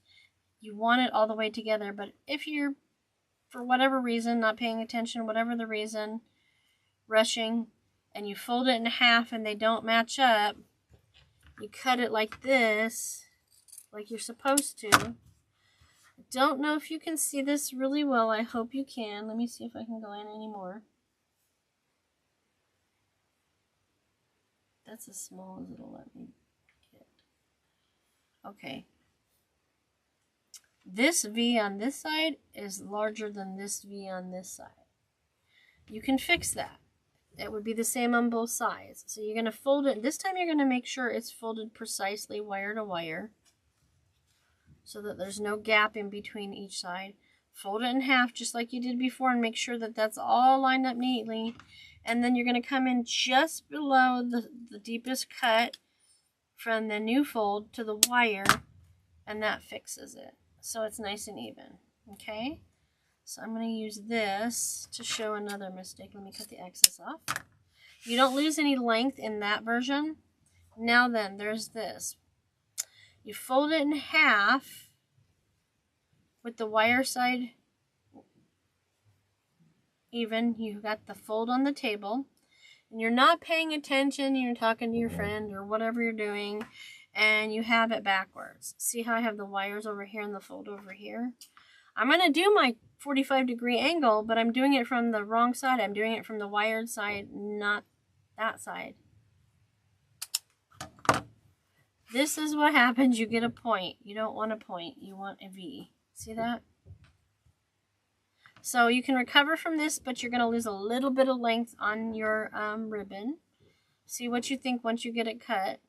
You want it all the way together, but if you're, for whatever reason, not paying attention, whatever the reason, rushing, and you fold it in half and they don't match up, you cut it like this, like you're supposed to. I don't know if you can see this really well. I hope you can. Let me see if I can go in anymore. That's as small as it'll let me get. Okay. This V on this side is larger than this V on this side. You can fix that. It would be the same on both sides. So you're going to fold it. This time you're going to make sure it's folded precisely wire to wire so that there's no gap in between each side. Fold it in half just like you did before and make sure that that's all lined up neatly. And then you're going to come in just below the deepest cut from the new fold to the wire, and that fixes it. So it's nice and even. Okay? So I'm going to use this to show another mistake. Let me cut the excess off. You don't lose any length in that version. Now then, there's this. You fold it in half with the wire side even. You've got the fold on the table. And you're not paying attention. You're talking to your friend or whatever you're doing. And you have it backwards. See how I have the wires over here and the fold over here? I'm going to do my 45-degree angle, but I'm doing it from the wrong side. I'm doing it from the wired side, not that side. This is what happens. You get a point. You don't want a point. You want a V. See that? So you can recover from this, but you're going to lose a little bit of length on your ribbon. See what you think once you get it cut.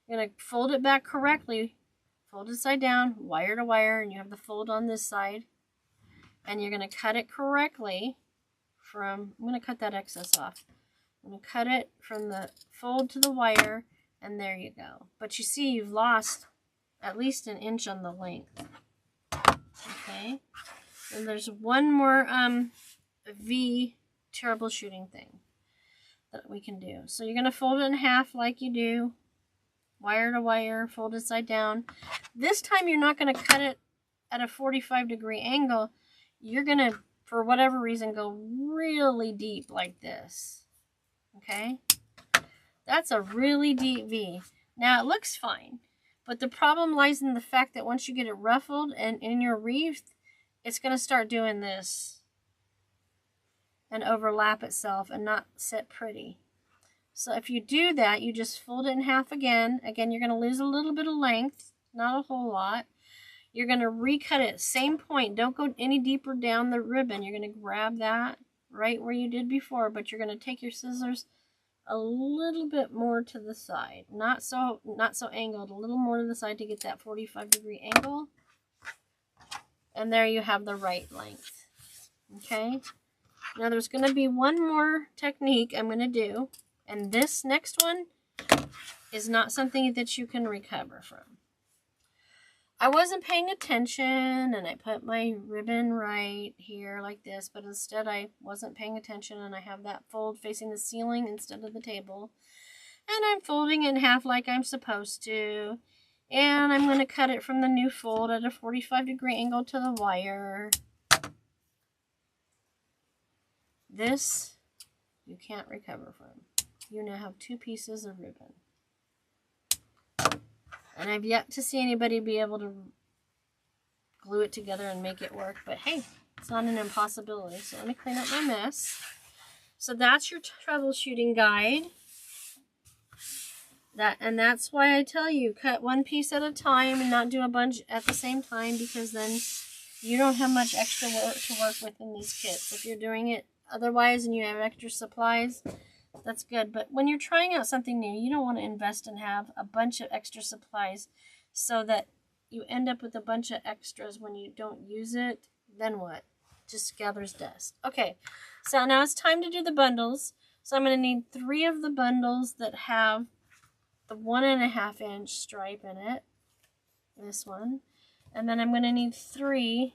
You're going to fold it back correctly. Fold it side down, wire to wire, and you have the fold on this side. And you're going to cut it correctly from, I'm going to cut that excess off. I'm going to cut it from the fold to the wire, and there you go. But you see you've lost at least an inch on the length. Okay? And there's one more V troubleshooting thing that we can do. So you're going to fold it in half like you do. Wire to wire, fold it side down. This time you're not going to cut it at a 45-degree angle. You're going to, for whatever reason, go really deep like this. Okay? That's a really deep V. Now it looks fine, but the problem lies in the fact that once you get it ruffled and in your wreath, it's going to start doing this and overlap itself and not sit pretty. So if you do that, you just fold it in half again. Again, you're going to lose a little bit of length, not a whole lot. You're going to recut it, same point. Don't go any deeper down the ribbon. You're going to grab that right where you did before, but you're going to take your scissors a little bit more to the side. Not so angled, a little more to the side to get that 45-degree angle. And there you have the right length. Okay? Now there's going to be one more technique I'm going to do. And this next one is not something that you can recover from. I wasn't paying attention and I put my ribbon right here like this, but instead I wasn't paying attention and I have that fold facing the ceiling instead of the table. And I'm folding it in half like I'm supposed to. And I'm going to cut it from the new fold at a 45-degree angle to the wire. This you can't recover from. You now have two pieces of ribbon. And I've yet to see anybody be able to glue it together and make it work. But hey, it's not an impossibility. So let me clean up my mess. So that's your troubleshooting guide. And that's why I tell you, cut one piece at a time and not do a bunch at the same time, because then you don't have much extra work to work with in these kits. If you're doing it otherwise and you have extra supplies, that's good. But when you're trying out something new, you don't want to invest and have a bunch of extra supplies so that you end up with a bunch of extras when you don't use it. Then what? Just gathers dust. Okay, so now it's time to do the bundles. So I'm going to need 3 of the bundles that have the 1.5 inch stripe in it. This one. And then I'm going to need 3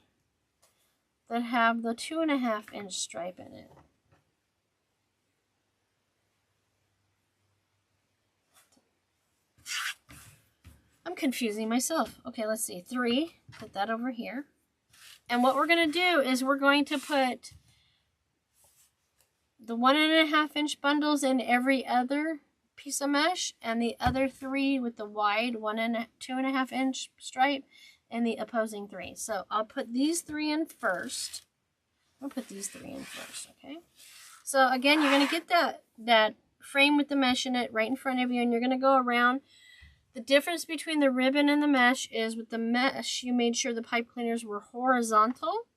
that have the 2.5 inch stripe in it. I'm confusing myself. Okay, let's see. 3. Put that over here. And what we're going to do is we're going to put the 1.5 inch bundles in every other piece of mesh, and the other 3 with the wide 2.5 inch stripe, and the opposing 3. So I'll put these 3 in first. I'll put these 3 in first, okay? So again, you're going to get that frame with the mesh in it right in front of you, and you're going to go around. The difference between the ribbon and the mesh is with the mesh, you made sure the pipe cleaners were horizontal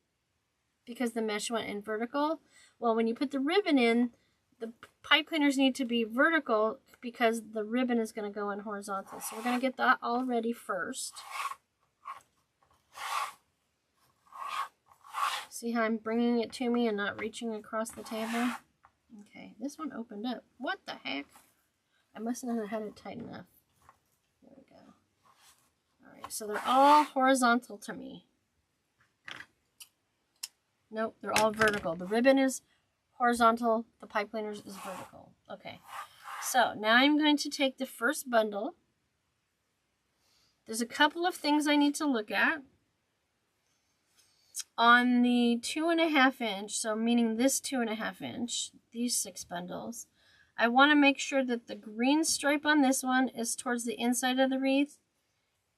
because the mesh went in vertical. Well, when you put the ribbon in, the pipe cleaners need to be vertical because the ribbon is going to go in horizontal. So we're going to get that all ready first. See how I'm bringing it to me and not reaching across the table? Okay, this one opened up. What the heck? I must not have had it tight enough. There we go. Alright, so they're all horizontal to me. Nope, they're all vertical. The ribbon is horizontal, the pipe cleaners is vertical. Okay, so now I'm going to take the first bundle. There's a couple of things I need to look at. On the 2.5 inch, so meaning this 2.5 inch, these 6 bundles, I want to make sure that the green stripe on this one is towards the inside of the wreath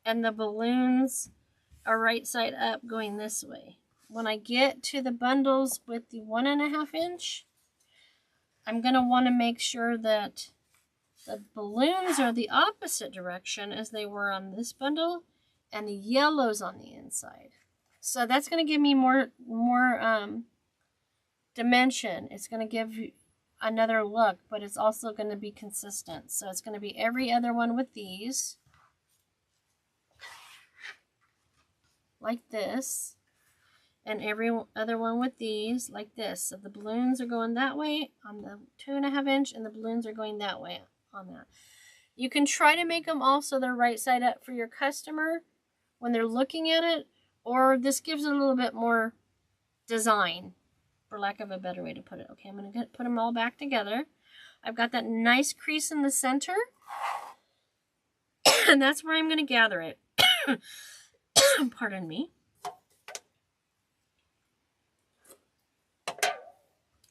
and the balloons are right side up going this way. When I get to the bundles with the 1.5 inch, I'm going to want to make sure that the balloons are the opposite direction as they were on this bundle and the yellow's on the inside. So that's going to give me more dimension. It's going to give you another look, but it's also going to be consistent. So it's going to be every other one with these, like this, and every other one with these, like this. So the balloons are going that way on the 2.5 inch, and the balloons are going that way on that. You can try to make them all so they're right side up for your customer when they're looking at it, or this gives it a little bit more design, for lack of a better way to put it. Okay, I'm going to put them all back together. I've got that nice crease in the center, and that's where I'm going to gather it. Pardon me.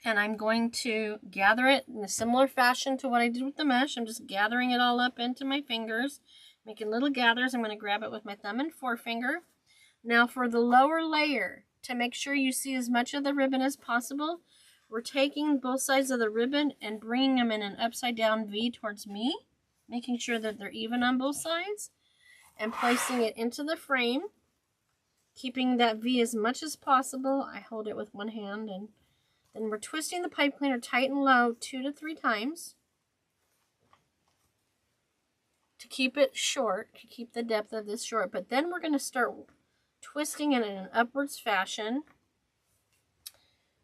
And I'm going to gather it in a similar fashion to what I did with the mesh. I'm just gathering it all up into my fingers, making little gathers. I'm going to grab it with my thumb and forefinger. Now for the lower layer, to make sure you see as much of the ribbon as possible, we're taking both sides of the ribbon and bringing them in an upside down V towards me, making sure that they're even on both sides, and placing it into the frame, keeping that V as much as possible. I hold it with one hand, and then we're twisting the pipe cleaner tight and low 2 to 3 times to keep it short, to keep the depth of this short. But then we're going to start twisting it in an upwards fashion,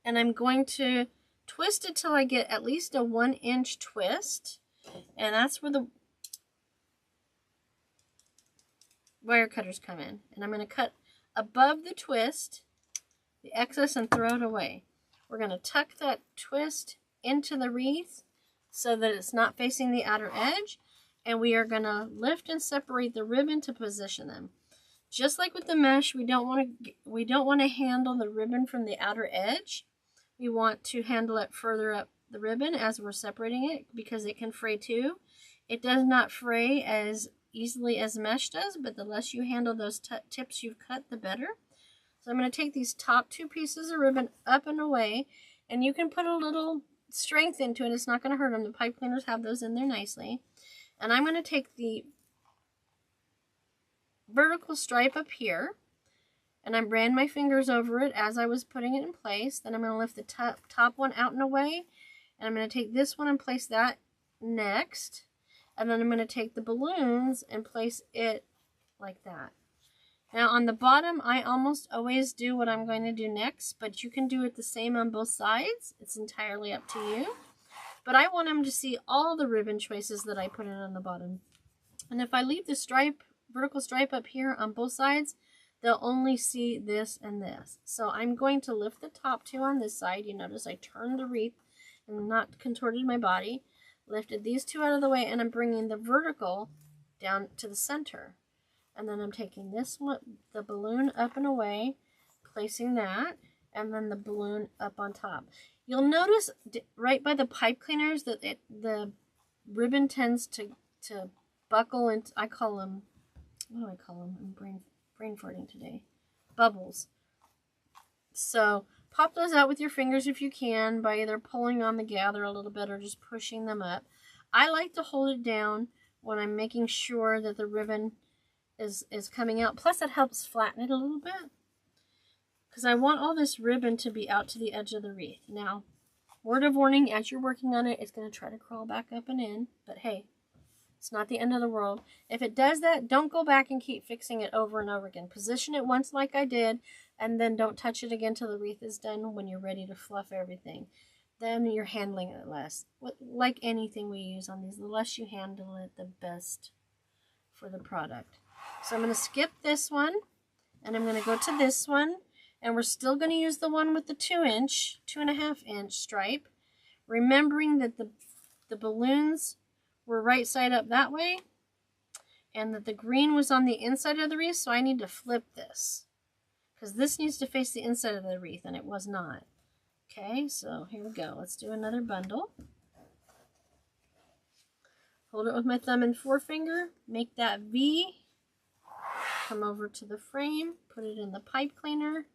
and I'm going to twist it till I get at least a 1 inch twist, and that's where the wire cutters come in. And I'm going to cut above the twist, the excess, and throw it away. We're going to tuck that twist into the wreath so that it's not facing the outer edge, and we are going to lift and separate the ribbon to position them. Just like with the mesh, we don't want to handle the ribbon from the outer edge. We want to handle it further up the ribbon as we're separating it, because it can fray too. It does not fray as easily as mesh does, but the less you handle those tips you've cut, the better. So I'm going to take these top 2 pieces of ribbon up and away, and you can put a little strength into it. It's not going to hurt them. The pipe cleaners have those in there nicely. And I'm going to take the vertical stripe up here, and I ran my fingers over it as I was putting it in place. Then I'm going to lift the top one out and away, and I'm going to take this one and place that next, and then I'm going to take the balloons and place it like that. Now on the bottom, I almost always do what I'm going to do next, but you can do it the same on both sides. It's entirely up to you. But I want them to see all the ribbon choices that I put in on the bottom. And if I leave the stripe, vertical stripe up here on both sides, they'll only see this and this. So I'm going to lift the top 2 on this side. You notice I turned the wreath and not contorted my body. Lifted these 2 out of the way, and I'm bringing the vertical down to the center. And then I'm taking this one, the balloon up and away, placing that, and then the balloon up on top. You'll notice right by the pipe cleaners that the ribbon tends to buckle into, I call them, what do I call them? I'm brain farting today. Bubbles. So pop those out with your fingers if you can by either pulling on the gather a little bit or just pushing them up. I like to hold it down when I'm making sure that the ribbon is coming out. Plus it helps flatten it a little bit because I want all this ribbon to be out to the edge of the wreath. Now, word of warning, as you're working on it, it's going to try to crawl back up and in, but hey, it's not the end of the world. If it does that, don't go back and keep fixing it over and over again. Position it once like I did, and then don't touch it again till the wreath is done when you're ready to fluff everything. Then you're handling it less. Like anything we use on these, the less you handle it, the best for the product. So I'm going to skip this one, and I'm going to go to this one, and we're still going to use the one with the 2.5 inch stripe, remembering that the balloons were right side up that way, and that the green was on the inside of the wreath, so I need to flip this, because this needs to face the inside of the wreath, and it was not. Okay, so here we go. Let's do another bundle. Hold it with my thumb and forefinger, make that V, come over to the frame, put it in the pipe cleaner,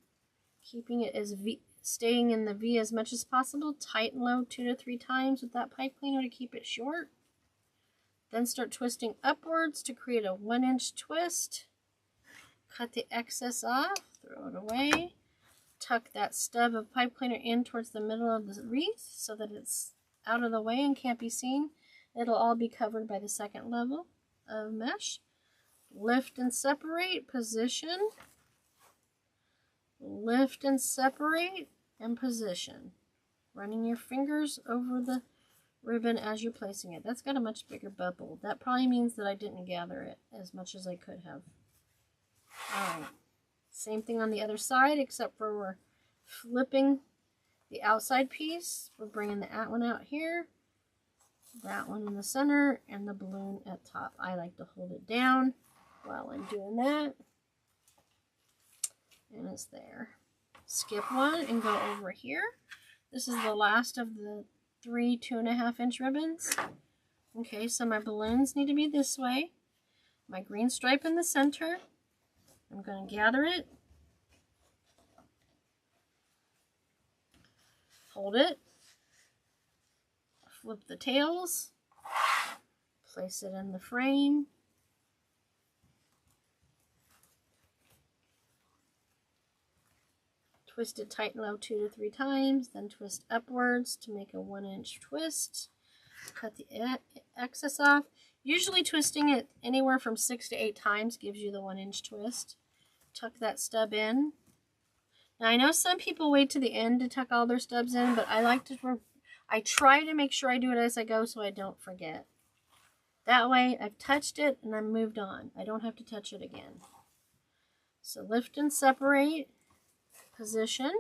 keeping it as V, staying in the V as much as possible, tight and low 2 to 3 times with that pipe cleaner to keep it short. Then start twisting upwards to create a 1-inch twist. Cut the excess off, throw it away. Tuck that stub of pipe cleaner in towards the middle of the wreath so that it's out of the way and can't be seen. It'll all be covered by the second level of mesh. Lift and separate, position. Lift and separate, and position. Running your fingers over the ribbon as you're placing it. That's got a much bigger bubble. That probably means that I didn't gather it as much as I could have. Alright, same thing on the other side, except for we're flipping the outside piece. We're bringing that one out here, that one in the center, and the balloon at top. I like to hold it down while I'm doing that, and it's there. Skip one and go over here. This is the last of the 3 2.5 inch ribbons. Okay, so my balloons need to be this way. My green stripe in the center. I'm going to gather it. Hold it. Flip the tails. Place it in the frame. Twist it tight and low 2 to 3 times, then twist upwards to make a 1-inch twist. Cut the excess off. Usually twisting it anywhere from 6 to 8 times gives you the 1-inch twist. Tuck that stub in. Now I know some people wait to the end to tuck all their stubs in, but I try to make sure I do it as I go so I don't forget. That way I've touched it and I'm moved on. I don't have to touch it again. So lift and separate. Position,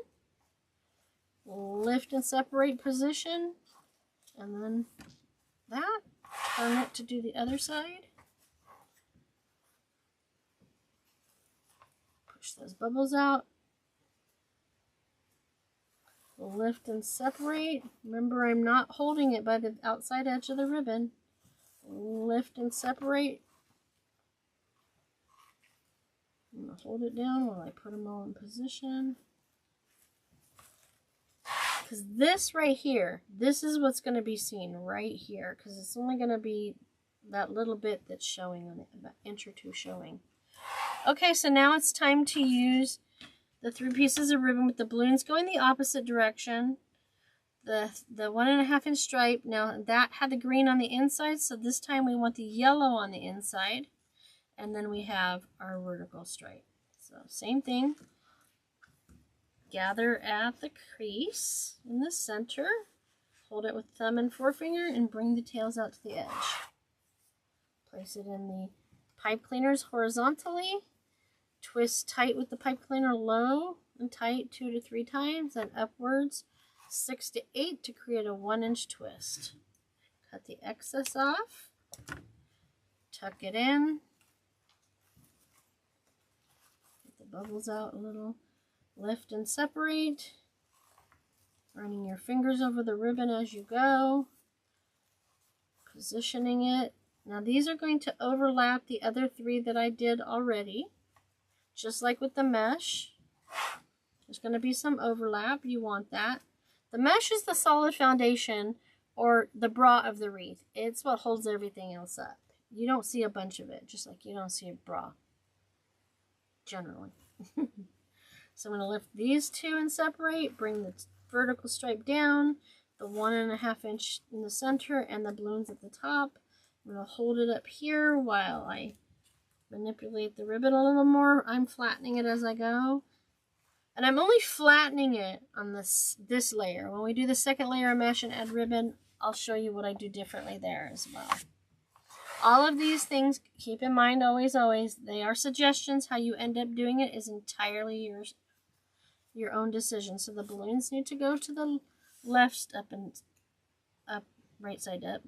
lift and separate, position, and then that, turn it to do the other side, push those bubbles out, lift and separate. Remember, I'm not holding it by the outside edge of the ribbon. Lift and separate. I'm going to hold it down while I put them all in position. Because this right here, this is what's going to be seen right here. Because it's only going to be that little bit that's showing on it, about 1 inch or 2 showing. Okay, so now it's time to use the 3 pieces of ribbon with the balloons going the opposite direction. The 1.5 inch stripe, now that had the green on the inside, so this time we want the yellow on the inside. And then we have our vertical stripe. So same thing. Gather at the crease in the center. Hold it with thumb and forefinger and bring the tails out to the edge. Place it in the pipe cleaners horizontally. Twist tight with the pipe cleaner low and tight 2 to 3 times and upwards 6 to 8 to create a 1-inch twist. Cut the excess off. Tuck it in. Bubbles out a little. Lift and separate. Running your fingers over the ribbon as you go. Positioning it. Now these are going to overlap the other 3 that I did already. Just like with the mesh. There's going to be some overlap. You want that. The mesh is the solid foundation or the bra of the wreath. It's what holds everything else up. You don't see a bunch of it, just like you don't see a bra. Generally. So I'm going to lift these 2 and separate. Bring the vertical stripe down. The 1.5 inch in the center and the balloons at the top. I'm going to hold it up here while I manipulate the ribbon a little more. I'm flattening it as I go. And I'm only flattening it on this layer. When we do the second layer of mesh and add ribbon, I'll show you what I do differently there as well. All of these things, keep in mind always, always, they are suggestions. How you end up doing it is entirely your own decision. So the balloons need to go to the left, up, right side up.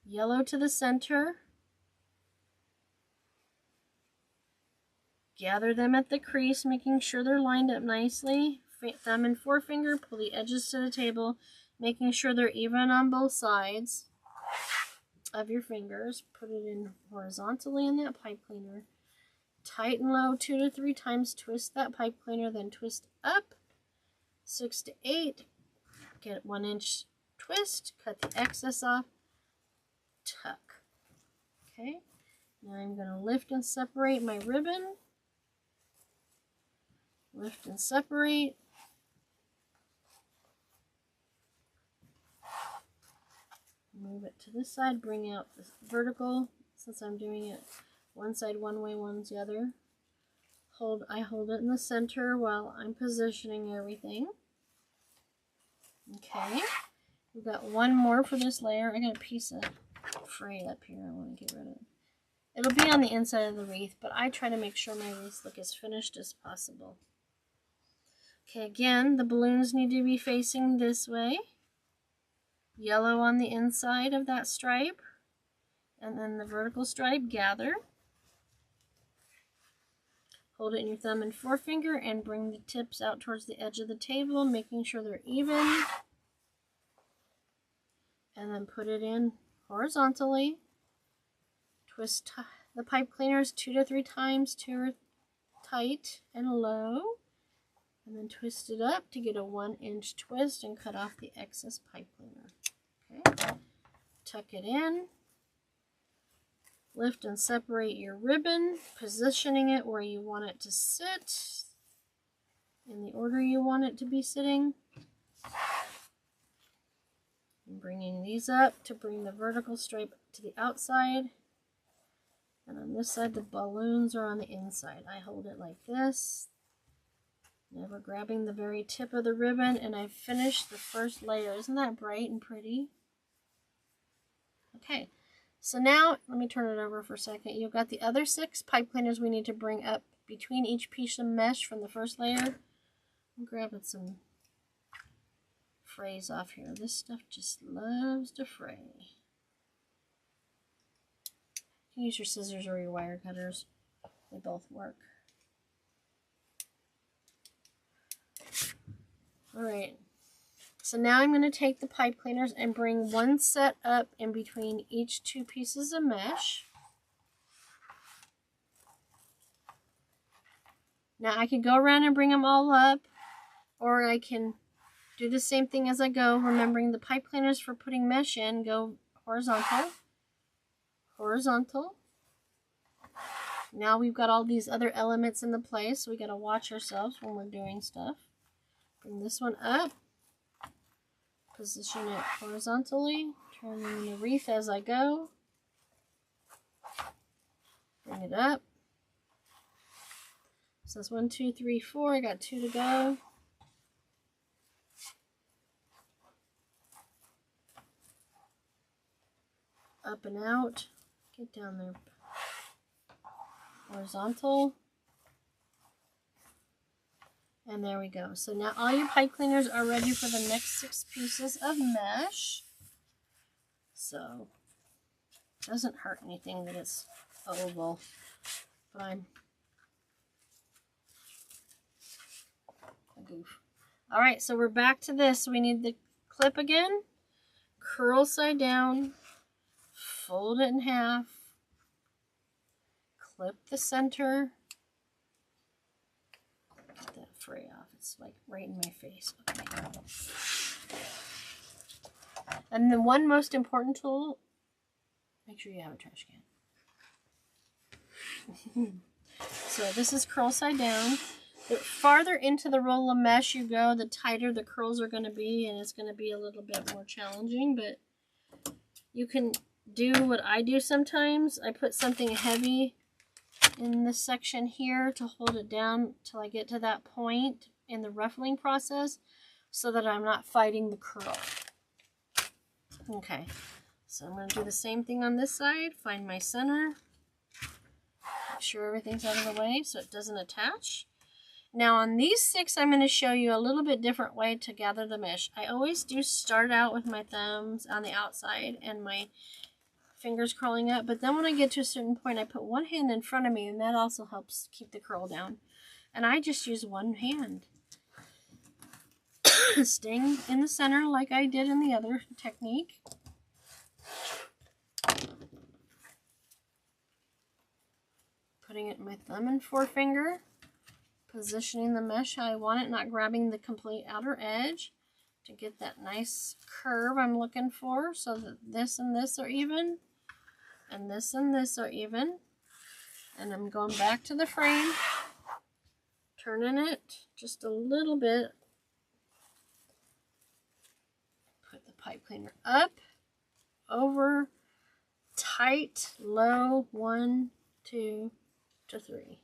Yellow to the center. Gather them at the crease, making sure they're lined up nicely. Thumb and forefinger, pull the edges to the table, making sure they're even on both sides of your fingers. Put it in horizontally in that pipe cleaner. Tight and low 2 to 3 times. Twist that pipe cleaner, then twist up 6 to 8. Get 1 inch twist, cut the excess off, tuck. Okay, now I'm going to lift and separate my ribbon. Lift and separate. Move it to this side, bring out the vertical, since I'm doing it one side one way, one's the other. I hold it in the center while I'm positioning everything. Okay, we've got 1 more for this layer. I got a piece of frayed up here I want to get rid of. It'll be on the inside of the wreath, but I try to make sure my wreaths look as finished as possible. Okay, again, the balloons need to be facing this way. Yellow on the inside of that stripe. And then the vertical stripe, gather. Hold it in your thumb and forefinger and bring the tips out towards the edge of the table, making sure they're even. And then put it in horizontally. Twist the pipe cleaners 2 to 3 times, 2 are tight and low. And then twist it up to get a 1 inch twist and cut off the excess pipe cleaner. Okay, tuck it in. Lift and separate your ribbon, positioning it where you want it to sit, in the order you want it to be sitting. And bringing these up to bring the vertical stripe to the outside. And on this side, the balloons are on the inside. I hold it like this. Never grabbing the very tip of the ribbon, and I've finished the first layer. Isn't that bright and pretty? Okay, so now let me turn it over for a second. You've got the other 6 pipe cleaners we need to bring up between each piece of mesh from the first layer. I'm grabbing some frays off here. This stuff just loves to fray. You can use your scissors or your wire cutters. They both work. Alright, so now I'm going to take the pipe cleaners and bring 1 set up in between each 2 pieces of mesh. Now I can go around and bring them all up, or I can do the same thing as I go, remembering the pipe cleaners for putting mesh in go horizontal, horizontal. Now we've got all these other elements in the place, so we got to watch ourselves when we're doing stuff. Bring this one up, position it horizontally, turning the wreath as I go, bring it up. So that's 1, 2, 3, 4, I got 2 to go. Up and out, get down there, horizontal. And there we go. So now all your pipe cleaners are ready for the next 6 pieces of mesh. So, it doesn't hurt anything that it's oval. But I'm a goof. Alright, so we're back to this. We need the clip again. Curl side down. fold it in half, clip the center. Get that fray off. It's like right in my face. Okay. And the one most important tool, make sure you have a trash can. So this is curl side down. The farther into the roll of mesh you go, the tighter the curls are going to be, and it's going to be a little bit more challenging, but you can do what I do sometimes. I put something heavy in this section here to hold it down till I get to that point in the ruffling process so that I'm not fighting the curl. Okay, so I'm going to do the same thing on this side. Find my center. Make sure everything's out of the way so it doesn't attach. Now on these 6, I'm going to show you a little bit different way to gather the mesh. I always do start out with my thumbs on the outside and my fingers curling up, but then when I get to a certain point, I put one hand in front of me, and that also helps keep the curl down. And I just use one hand. Staying in the center like I did in the other technique. Putting it in my thumb and forefinger. Positioning the mesh how I want it, not grabbing the complete outer edge to get that nice curve I'm looking for so that this and this are even and this are even. And I'm going back to the frame, turning it just a little bit. Put the pipe cleaner up, over, tight, low, 1, 2 to 3.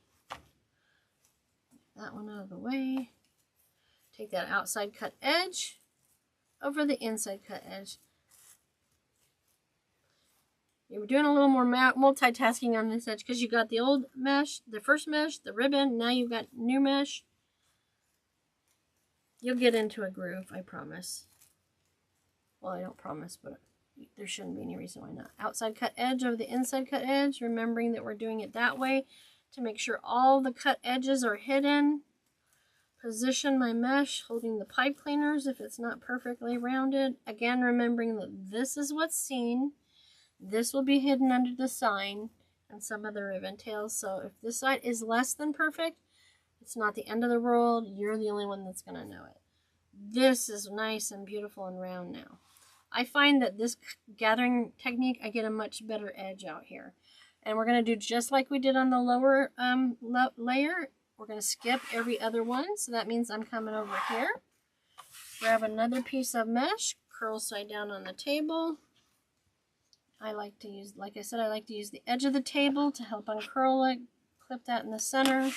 That one out of the way. Take that outside cut edge over the inside cut edge. You're doing a little more multitasking on this edge because you got the old mesh, the first mesh, the ribbon. Now you've got new mesh. You'll get into a groove, I promise. Well, I don't promise, but there shouldn't be any reason why not. Outside cut edge over the inside cut edge, remembering that we're doing it that way to make sure all the cut edges are hidden. Position my mesh, holding the pipe cleaners if it's not perfectly rounded. Again, remembering that this is what's seen. This will be hidden under the sign and some of the ribbon tails. So if this side is less than perfect, it's not the end of the world. You're the only one that's going to know it. This is nice and beautiful and round now. I find that this gathering technique, I get a much better edge out here. And we're going to do just like we did on the lower layer. We're going to skip every other one. So that means I'm coming over here. Grab another piece of mesh. Curl side down on the table. I like to use, like I said, I like to use the edge of the table to help uncurl it. Clip that in the center.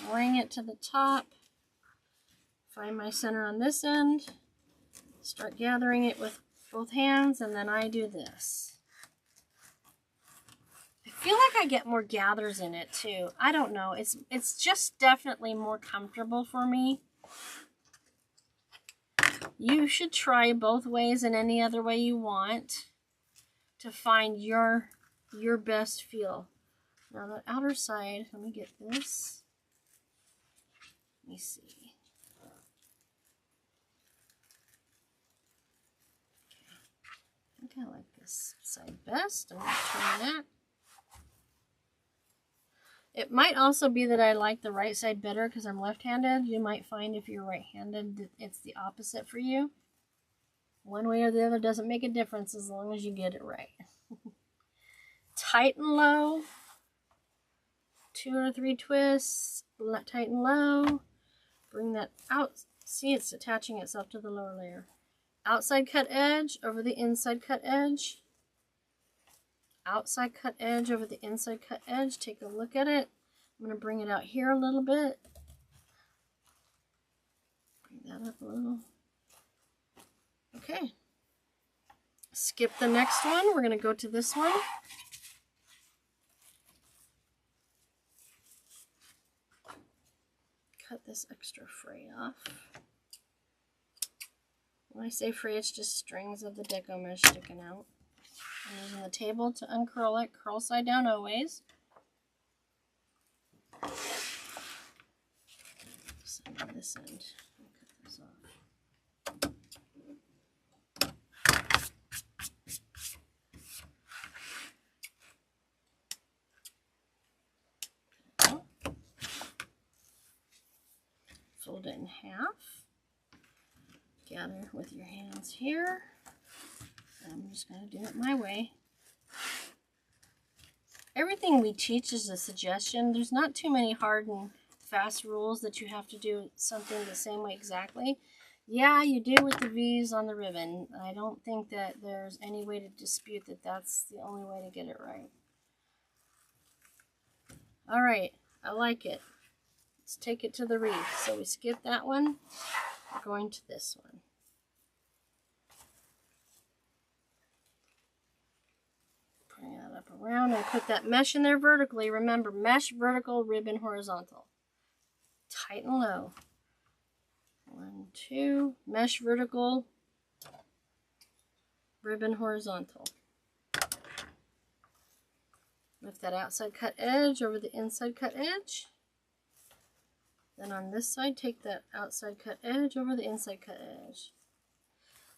Bring it to the top. Find my center on this end. Start gathering it with both hands. And then I do this. I feel like I get more gathers in it too. I don't know. It's just definitely more comfortable for me. You should try both ways and any other way you want to find your best feel. Now the outer side, let me get this. Let me see. Okay. I think I like this side best. I'm going to turn that. It might also be that I like the right side better because I'm left-handed. You might find if you're right-handed that it's the opposite for you. One way or the other doesn't make a difference as long as you get it right. Tight and low. 2 or 3 twists. Tight and low. Bring that out. See, it's attaching itself to the lower layer. Outside cut edge over the inside cut edge. Outside cut edge over the inside cut edge. Take a look at it. I'm going to bring it out here a little bit. Bring that up a little. Okay. Skip the next one. We're going to go to this one. Cut this extra fray off. When I say fray, it's just strings of the deco mesh sticking out. I'm using the table to uncurl it. Curl side down always. Send this end. Cut this off. in half. Gather with your hands here. I'm just going to do it my way. Everything we teach is a suggestion. There's not too many hard and fast rules that you have to do something the same way exactly. Yeah, you do with the V's on the ribbon. I don't think that there's any way to dispute that that's the only way to get it right. All right, I like it. Let's take it to the wreath. So we skip that one. We're going to this one. Bring that up around and put that mesh in there vertically. Remember, mesh vertical, ribbon horizontal. Tight and low. 1, 2, mesh vertical, ribbon horizontal. Lift that outside cut edge over the inside cut edge. Then on this side, take that outside cut edge over the inside cut edge.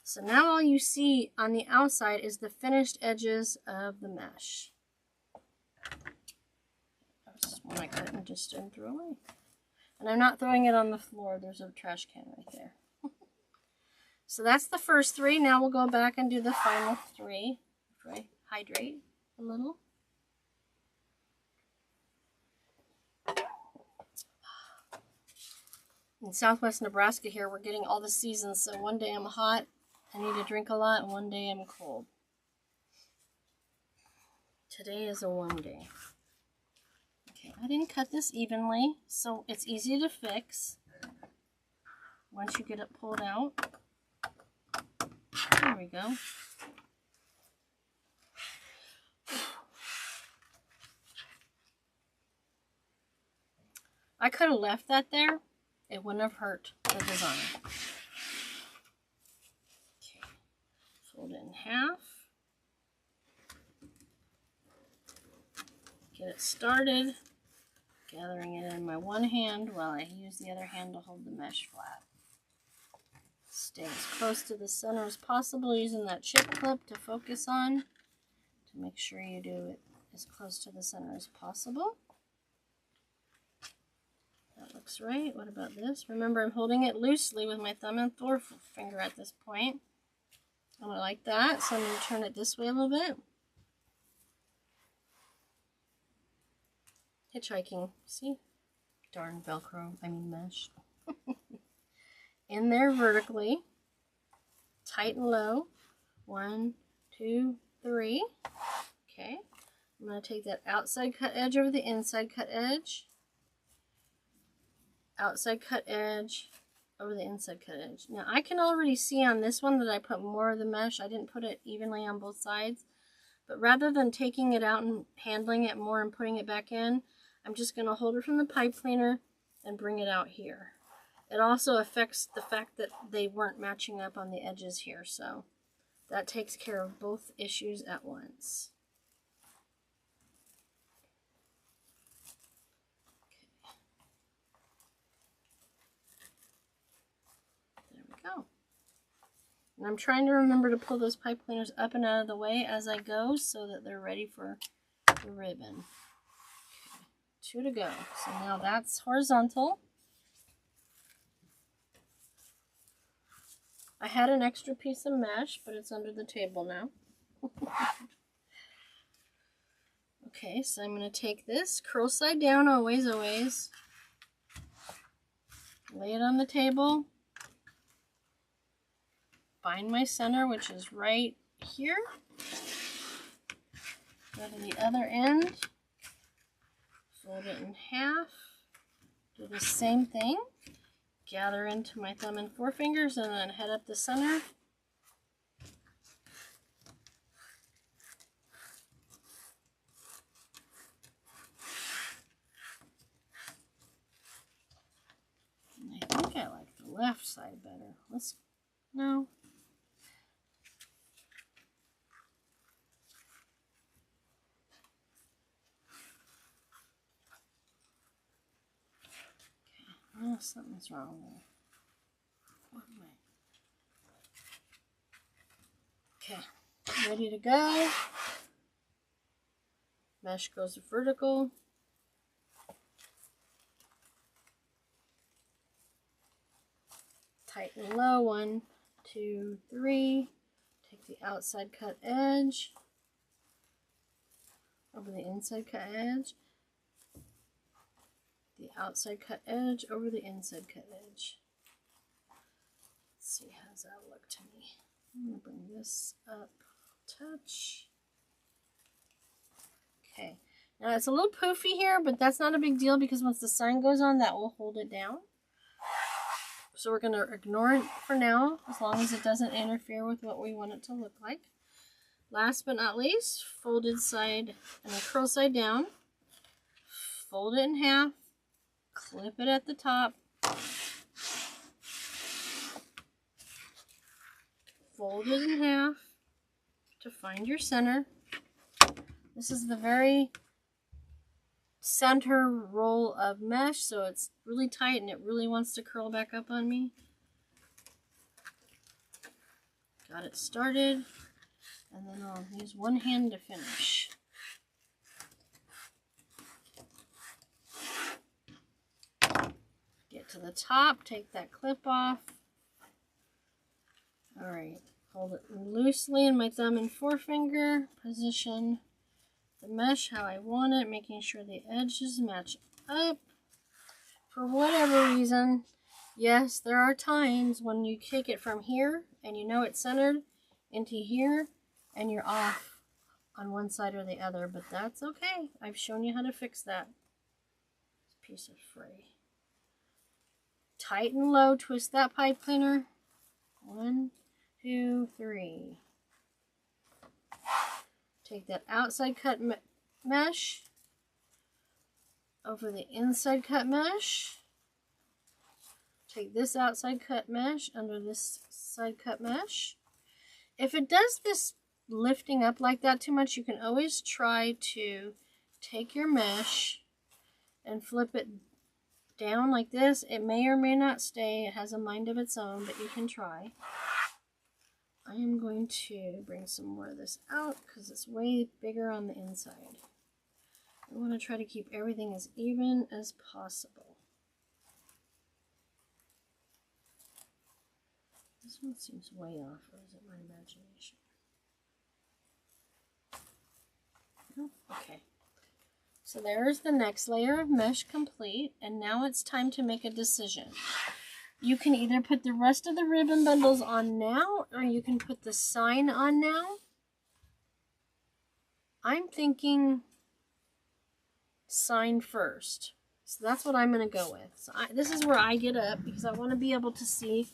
So now all you see on the outside is the finished edges of the mesh. That's one I cut and just didn't throw away. And I'm not throwing it on the floor. There's a trash can right there. So that's the first 3. Now we'll go back and do the final 3. Right? Hydrate a little. In southwest Nebraska here, we're getting all the seasons. So one day I'm hot, I need to drink a lot, and one day I'm cold. Today is a warm day. Okay, I didn't cut this evenly, so it's easy to fix once you get it pulled out. There we go. I could have left that there. It wouldn't have hurt the design. Okay, fold it in half. Get it started. Gathering it in my one hand while I use the other hand to hold the mesh flat. Stay as close to the center as possible, using that chip clip to focus on, to make sure you do it as close to the center as possible. That looks right. What about this? Remember, I'm holding it loosely with my thumb and forefinger at this point. And I like that, so I'm going to turn it this way a little bit. Hitchhiking. See? Darn Velcro. I mean mesh. In there vertically. Tight and low. 1, 2, 3. Okay. I'm going to take that outside cut edge over the inside cut edge. Outside cut edge over the inside cut edge. Now I can already see on this one that I put more of the mesh. I didn't put it evenly on both sides. But rather than taking it out and handling it more and putting it back in, I'm just going to hold it from the pipe cleaner and bring it out here. It also affects the fact that they weren't matching up on the edges here, so that takes care of both issues at once. Okay. There we go. And I'm trying to remember to pull those pipe cleaners up and out of the way as I go so that they're ready for the ribbon. 2 to go. So now that's horizontal. I had an extra piece of mesh, but it's under the table now. Okay, so I'm going to take this, curl side down, always, always. Lay it on the table. Find my center, which is right here. Go to the other end. Fold it in half. Do the same thing. Gather into my thumb and forefingers and then head up the center. And I think I like the left side better. No. Oh, something's wrong there. Okay, ready to go. Mesh goes vertical. tighten low, 1, 2, 3, take the outside cut edge over the inside cut edge, the outside cut edge over the inside cut edge. Let's see, how does that look to me? I'm going to bring this up a touch. Okay, now it's a little poofy here, but that's not a big deal because once the sign goes on, that will hold it down. So we're going to ignore it for now, as long as it doesn't interfere with what we want it to look like. Last but not least, folded side and a curl side down. Fold it in half, clip it at the top, fold it in half to find your center. This is the very center roll of mesh, so it's really tight and it really wants to curl back up on me. Got it started, and then I'll use one hand to finish. Get to the top, take that clip off. Alright, hold it loosely in my thumb and forefinger, position the mesh how I want it, making sure the edges match up. For whatever reason, yes, there are times when you take it from here and you know it's centered into here and you're off on one side or the other, but that's okay. I've shown you how to fix that. Piece of fray. Tighten low, twist that pipe cleaner. 1, 2, 3. Take that outside cut mesh over the inside cut mesh. Take this outside cut mesh under this side cut mesh. If it does this lifting up like that too much, you can always try to take your mesh and flip it down like this. It may or may not stay. It has a mind of its own, but you can try. I am going to bring some more of this out because it's way bigger on the inside. I want to try to keep everything as even as possible. This one seems way off, or is it my imagination? Oh, okay. So there's the next layer of mesh complete, and now it's time to make a decision. You can either put the rest of the ribbon bundles on now, or you can put the sign on now. I'm thinking sign first. So that's what I'm going to go with. So this is where I get up because I want to be able to see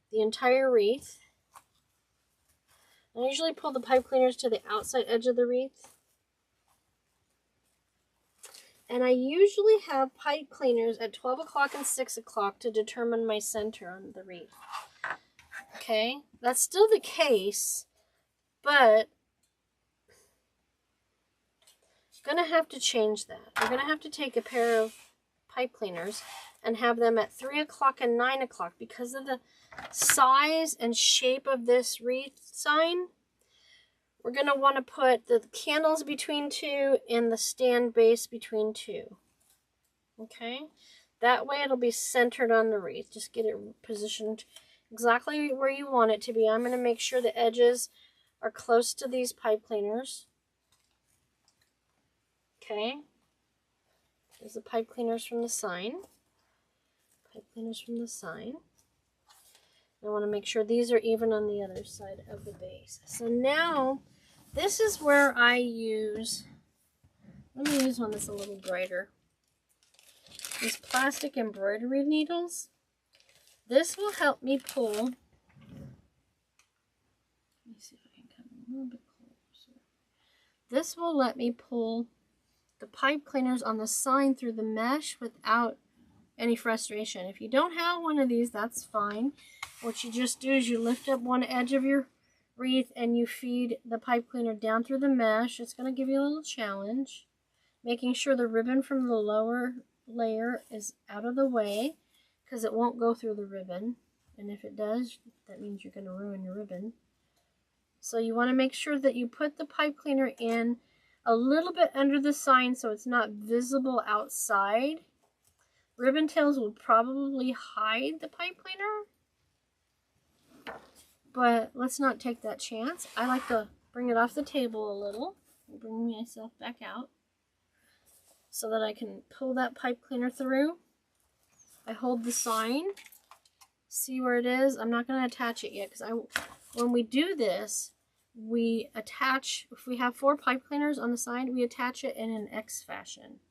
the entire wreath. I usually pull the pipe cleaners to the outside edge of the wreath. And I usually have pipe cleaners at 12 o'clock and 6 o'clock to determine my center on the wreath. Okay, that's still the case, but I'm going to have to change that. I'm going to have to take a pair of pipe cleaners and have them at 3 o'clock and 9 o'clock because of the size and shape of this wreath sign. We're going to want to put the candles between 2 and the stand base between 2. Okay? That way it'll be centered on the wreath. Just get it positioned exactly where you want it to be. I'm going to make sure the edges are close to these pipe cleaners. Okay? There's the pipe cleaners from the sign. Pipe cleaners from the sign. I want to make sure these are even on the other side of the base. So now, this is where I use, let me use one that's a little brighter. These plastic embroidery needles. This will help me pull, let me see if I can come a little bit closer. This will let me pull the pipe cleaners on the sign through the mesh without any frustration. If you don't have one of these, that's fine. What you just do is you lift up one edge of your wreath and you feed the pipe cleaner down through the mesh. It's going to give you a little challenge, making sure the ribbon from the lower layer is out of the way because it won't go through the ribbon, and if it does, that means you're going to ruin your ribbon. So you want to make sure that you put the pipe cleaner in a little bit under the sign so it's not visible outside. Ribbon tails will probably hide the pipe cleaner, but let's not take that chance. I like to bring it off the table a little. Bring myself back out so that I can pull that pipe cleaner through. I hold the sign. See where it is? I'm not going to attach it yet because when we do this, we attach, if we have 4 pipe cleaners on the side, we attach it in an X fashion.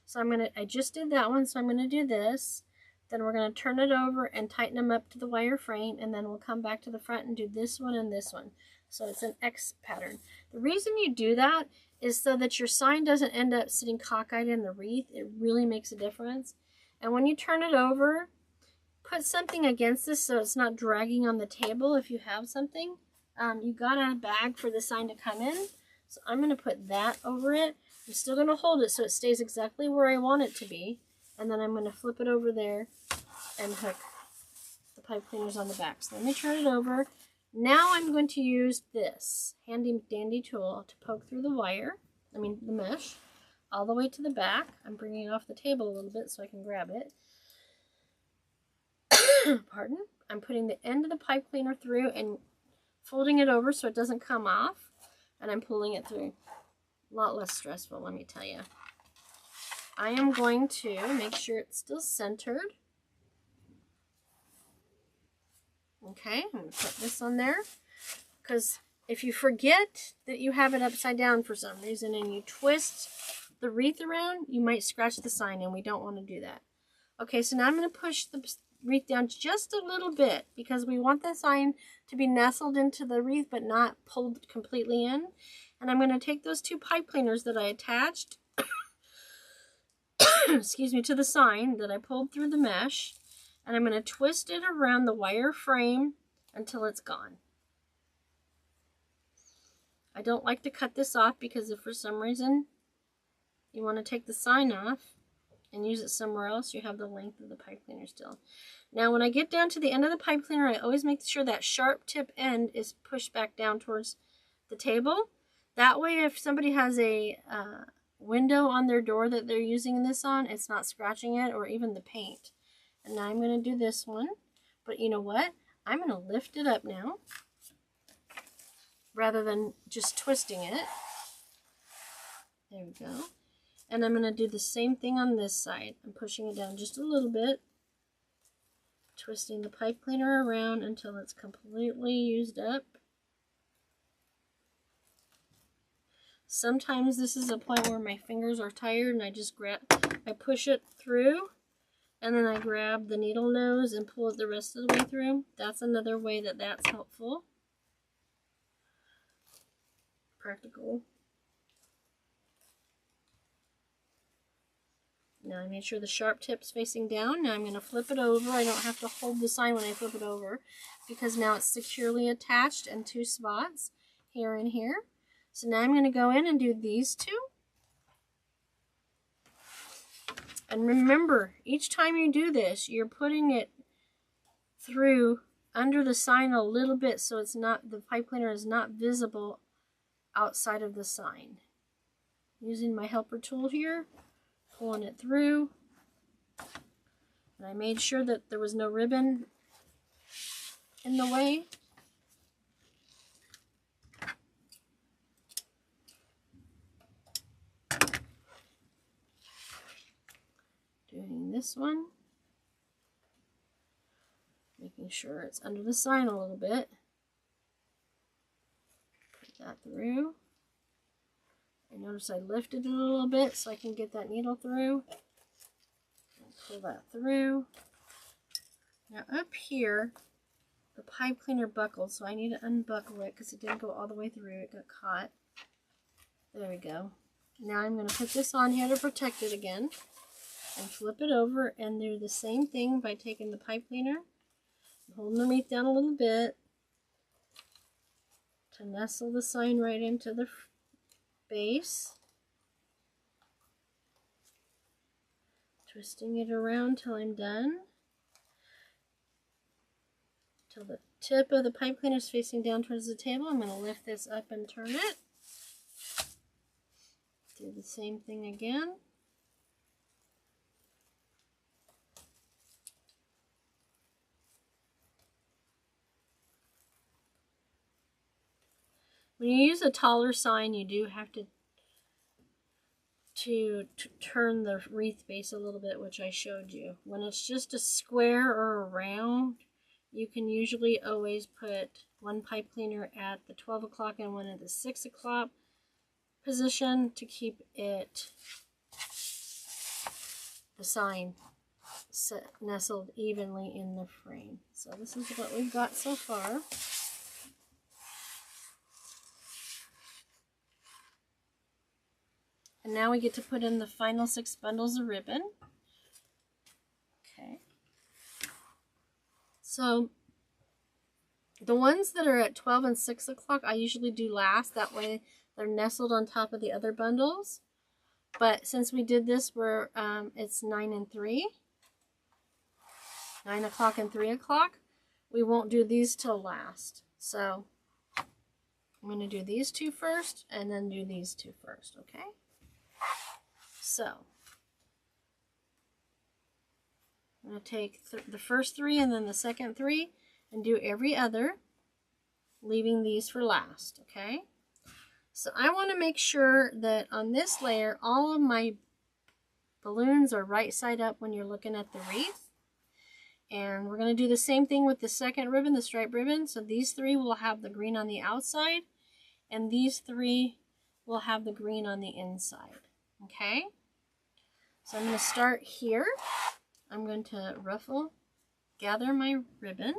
So I just did that one, so I'm going to do this. Then we're going to turn it over and tighten them up to the wire frame, and then we'll come back to the front and do this one and this one. So it's an X pattern. The reason you do that is so that your sign doesn't end up sitting cockeyed in the wreath. It really makes a difference. And when you turn it over, put something against this so it's not dragging on the table if you have something. You got a bag for the sign to come in. So I'm going to put that over it. I'm still going to hold it so it stays exactly where I want it to be. And then I'm going to flip it over there and hook the pipe cleaners on the back. So let me turn it over. Now I'm going to use this handy dandy tool to poke through the mesh, all the way to the back. I'm bringing it off the table a little bit so I can grab it. Pardon. I'm putting the end of the pipe cleaner through and folding it over so it doesn't come off. And I'm pulling it through. A lot less stressful, let me tell you. I am going to make sure it's still centered. Okay, I'm going to put this on there. Because if you forget that you have it upside down for some reason and you twist the wreath around, you might scratch the sign, and we don't want to do that. Okay, so now I'm going to push the wreath down just a little bit because we want the sign to be nestled into the wreath but not pulled completely in. And I'm going to take those 2 pipe cleaners that I attached excuse me, to the sign that I pulled through the mesh, and I'm going to twist it around the wire frame until it's gone. I don't like to cut this off because if for some reason you want to take the sign off and use it somewhere else, you have the length of the pipe cleaner still. Now when I get down to the end of the pipe cleaner, I always make sure that sharp tip end is pushed back down towards the table. That way if somebody has a window on their door that they're using this on, it's not scratching it or even the paint. And now I'm going to do this one, but you know what? I'm going to lift it up now rather than just twisting it. There we go. And I'm going to do the same thing on this side. I'm pushing it down just a little bit, twisting the pipe cleaner around until it's completely used up. Sometimes this is a point where my fingers are tired and I push it through and then I grab the needle nose and pull it the rest of the way through. That's another way that's helpful. Practical. Now I made sure the sharp tip's facing down. Now I'm going to flip it over. I don't have to hold the sign when I flip it over because now it's securely attached in 2 spots, here and here. So now I'm going to go in and do these 2. And remember, each time you do this, you're putting it through under the sign a little bit so it's not, the pipe cleaner is not visible outside of the sign. Using my helper tool here, pulling it through. And I made sure that there was no ribbon in the way. Doing this one, making sure it's under the sign a little bit. Put that through. I notice I lifted it a little bit so I can get that needle through. And pull that through. Now up here, the pipe cleaner buckled, so I need to unbuckle it because it didn't go all the way through. It got caught. There we go. Now I'm going to put this on here to protect it again. And flip it over and do the same thing by taking the pipe cleaner, holding the wreath down a little bit to nestle the sign right into the base. Twisting it around till I'm done. Till the tip of the pipe cleaner is facing down towards the table. I'm going to lift this up and turn it. Do the same thing again. When you use a taller sign, you do have to turn the wreath base a little bit, which I showed you. When it's just a square or a round, you can usually always put one pipe cleaner at the 12 o'clock and one at the 6 o'clock position to keep it, the sign, nestled evenly in the frame. So this is what we've got so far. And now we get to put in the final 6 bundles of ribbon. Okay. So the ones that are at 12 and 6 o'clock, I usually do last. That way they're nestled on top of the other bundles. But since we did this where it's 9 and 3, 9 o'clock and 3 o'clock, we won't do these till last. So I'm going to do these 2 first and then do these 2 first, okay? So I'm going to take the first 3 and then the second 3 and do every other, leaving these for last, okay? So I want to make sure that on this layer, all of my balloons are right side up when you're looking at the wreath. And we're going to do the same thing with the second ribbon, the striped ribbon. So these 3 will have the green on the outside, and these 3 will have the green on the inside, okay? So I'm going to start here. I'm going to ruffle, gather my ribbon.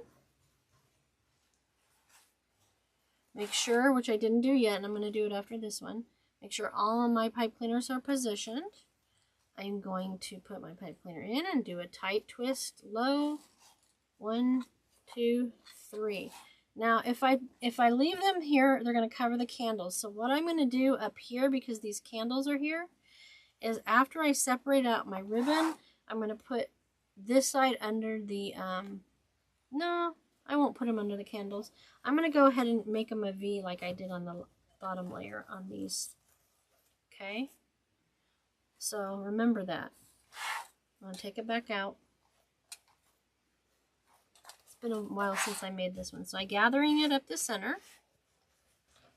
Make sure, which I didn't do yet, and I'm going to do it after this one, make sure all of my pipe cleaners are positioned. I'm going to put my pipe cleaner in and do a tight twist low. 1, 2, 3. Now, if I leave them here, they're going to cover the candles. So what I'm going to do up here, because these candles are here, is after I separate out my ribbon, I'm going to put this side under the, no, I won't put them under the candles. I'm going to go ahead and make them a V like I did on the bottom layer on these. Okay? So remember that. I'm going to take it back out. It's been a while since I made this one. So I'm gathering it up the center.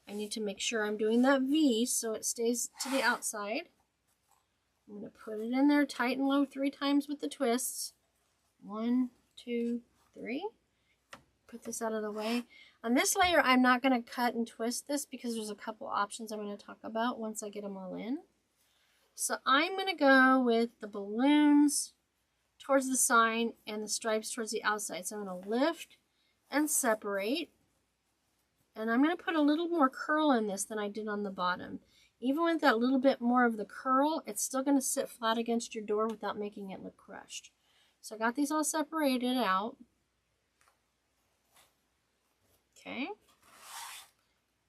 I need to make sure I'm doing that V so it stays to the outside. I'm going to put it in there tight and low 3 times with the twists. 1, 2, 3. Put this out of the way. On this layer, I'm not going to cut and twist this because there's a couple options I'm going to talk about once I get them all in. So I'm going to go with the balloons towards the sign and the stripes towards the outside. So I'm going to lift and separate. And I'm going to put a little more curl in this than I did on the bottom. Even with that little bit more of the curl, it's still going to sit flat against your door without making it look crushed. So I got these all separated out. Okay.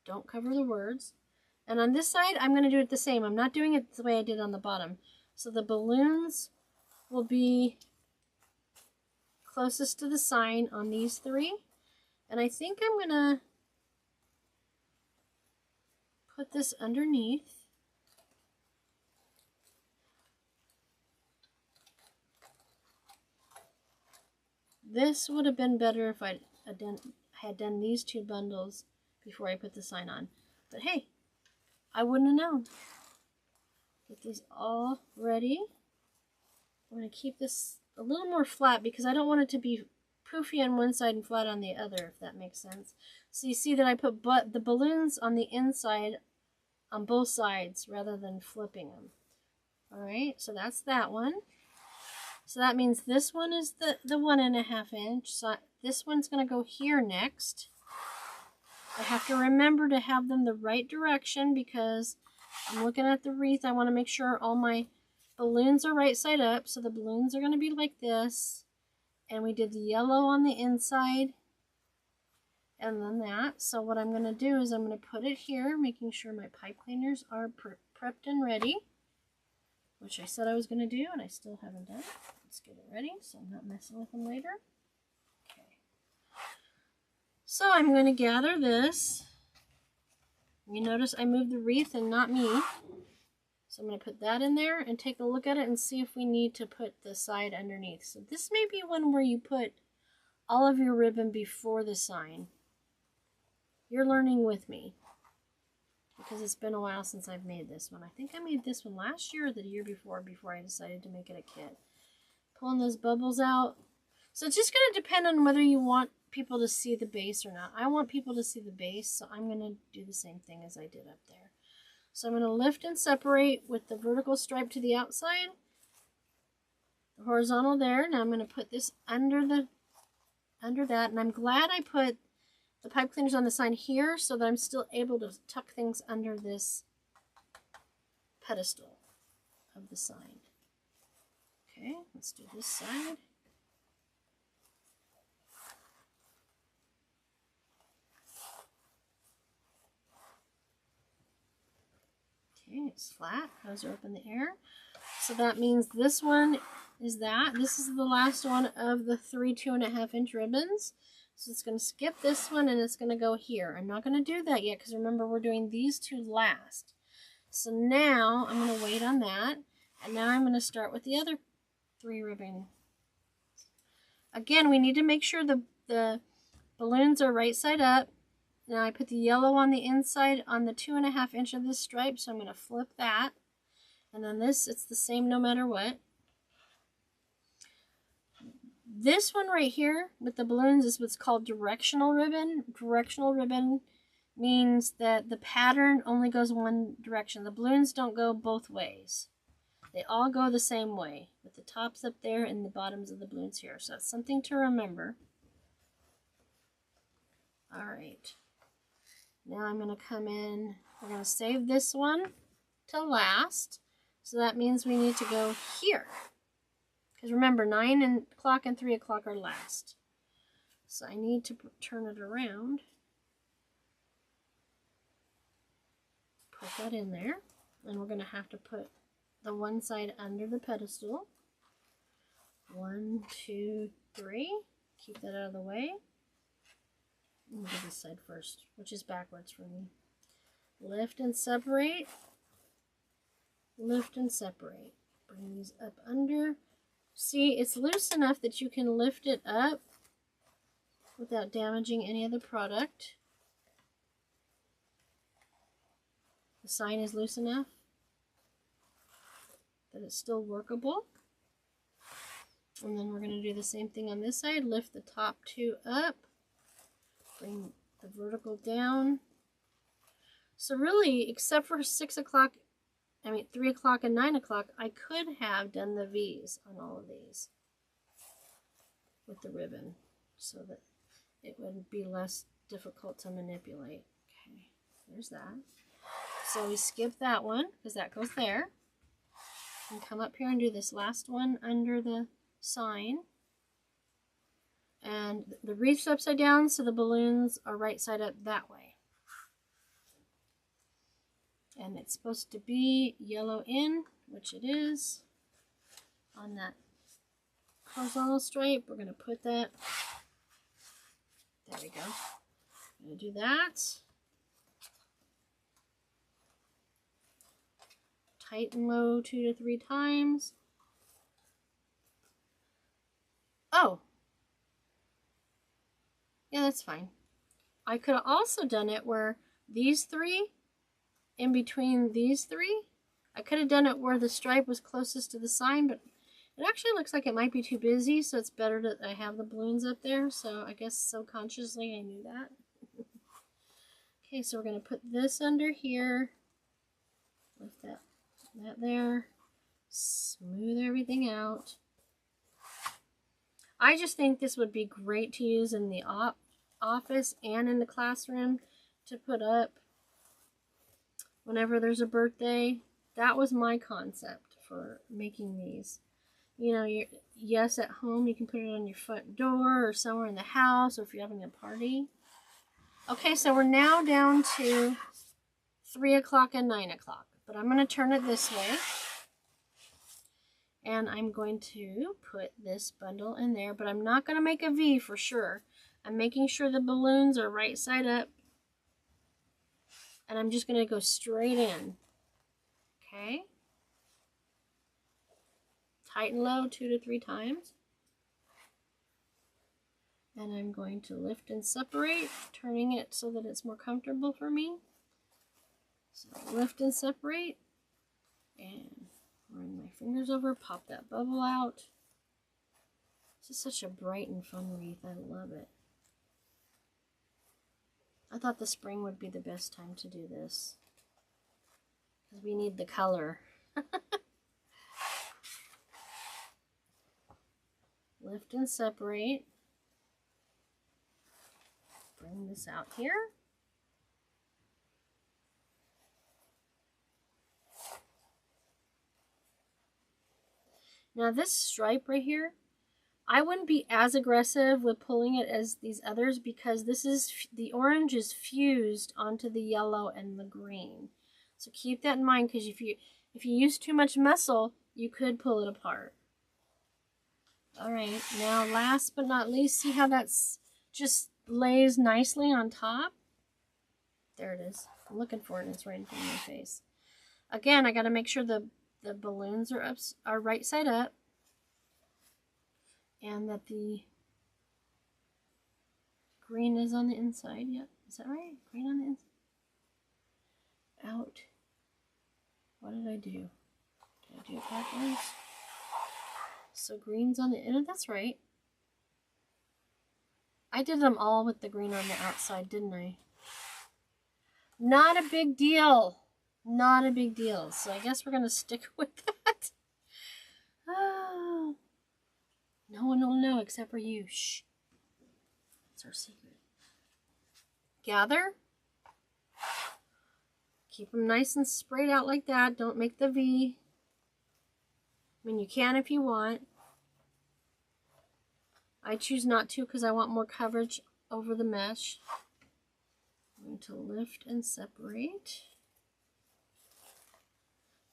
Don't cover the words. And on this side, I'm going to do it the same. I'm not doing it the way I did on the bottom. So the balloons will be closest to the sign on these 3. And I think I'm going to put this underneath. This would have been better if I had done these 2 bundles before I put the sign on. But hey, I wouldn't have known. Get these all ready. I'm going to keep this a little more flat because I don't want it to be poofy on one side and flat on the other, if that makes sense. So you see that I put the balloons on the inside on both sides rather than flipping them. Alright, so that's that one. So that means this one is the 1.5 inch. So this one's going to go here next. I have to remember to have them the right direction because I'm looking at the wreath. I want to make sure all my balloons are right side up. So the balloons are going to be like this. And we did the yellow on the inside. And then that. So what I'm going to do is I'm going to put it here, making sure my pipe cleaners are prepped and ready. Which I said I was going to do, and I still haven't done. Let's get it ready so I'm not messing with them later. Okay. So I'm going to gather this. You notice I moved the wreath and not me. So I'm going to put that in there and take a look at it and see if we need to put the side underneath. So this may be one where you put all of your ribbon before the sign. You're learning with me. because it's been a while since I've made this one. I think I made this one last year or the year before I decided to make it a kit. Pulling those bubbles out. So it's just going to depend on whether you want people to see the base or not. I want people to see the base, so I'm going to do the same thing as I did up there. So I'm going to lift and separate with the vertical stripe to the outside, the horizontal there. Now I'm going to put this under that, and I'm glad I put the pipe cleaners on the side here so that I'm still able to tuck things under this pedestal of the sign. Okay, let's do this side. Okay, it's flat. Those are up in the air. So that means this one is that. This is the last one of the 3 2.5-inch ribbons. So it's going to skip this one and it's going to go here. I'm not going to do that yet because remember we're doing these two last. So now I'm going to wait on that. And now I'm going to start with the other 3 ribbons. Again, we need to make sure the balloons are right side up. Now I put the yellow on the inside on the 2.5 inch of this stripe, so I'm going to flip that. And then this, it's the same no matter what. This one right here with the balloons is what's called directional ribbon. Directional ribbon means that the pattern only goes one direction. The balloons don't go both ways. They all go the same way, with the tops up there and the bottoms of the balloons here. So that's something to remember. All right. Now I'm going to come in. We're going to save this one to last. So that means we need to go here. Because remember, 9 o'clock and 3 o'clock are last. So I need to turn it around. Put that in there. And we're going to have to put the one side under the pedestal. 1, 2, 3. Keep that out of the way. Let me do this side first, which is backwards for me. Lift and separate. Lift and separate. Bring these up under. See, it's loose enough that you can lift it up without damaging any of the product. The sign is loose enough that it's still workable. And then we're going to do the same thing on this side. Lift the top 2 up. Bring the vertical down. So really, except for 6 o'clock, 3 o'clock and 9 o'clock, I could have done the V's on all of these with the ribbon so that it would be less difficult to manipulate. Okay, there's that. So we skip that one because that goes there. And come up here and do this last one under the sign. And the wreath's upside down, so the balloons are right side up that way. And it's supposed to be yellow in, which it is. On that horizontal stripe, we're going to put that. There we go. I'm going to do that. Tighten low 2 to 3 times. Oh! Yeah, that's fine. I could have also done it where these 3, in between these 3, I could have done it where the stripe was closest to the sign, but it actually looks like it might be too busy, so it's better that I have the balloons up there, so I guess subconsciously I knew that. Okay, so we're going to put this under here, lift that there, smooth everything out. I just think this would be great to use in the office and in the classroom to put up whenever there's a birthday. That was my concept for making these. You know, yes, at home you can put it on your front door or somewhere in the house, or if you're having a party. Okay, so we're now down to 3 o'clock and 9 o'clock, but I'm going to turn it this way. And I'm going to put this bundle in there, but I'm not going to make a V for sure. I'm making sure the balloons are right side up. And I'm just going to go straight in. Okay. Tighten low 2 to 3 times. And I'm going to lift and separate, turning it so that it's more comfortable for me. So lift and separate, and run my fingers over, pop that bubble out. This is such a bright and fun wreath. I love it. I thought the spring would be the best time to do this, because we need the color. Lift and separate. Bring this out here. Now this stripe right here, I wouldn't be as aggressive with pulling it as these others, because this is, the orange is fused onto the yellow and the green. So keep that in mind, because if you use too much muscle, you could pull it apart. All right, now last but not least, see how that's just lays nicely on top? There it is. I'm looking for it and it's right in front of my face. Again, I got to make sure the balloons are right side up, and that the green is on the inside. Yep, is that right? Green on the inside. Out. What did I do? Did I do it backwards? So green's on the inner. That's right. I did them all with the green on the outside, didn't I? Not a big deal. Not a big deal. So I guess we're going to stick with that. Oh. No one will know except for you. Shh. That's our secret. Gather. Keep them nice and sprayed out like that. Don't make the V. I mean, you can if you want. I choose not to because I want more coverage over the mesh. I'm going to lift and separate.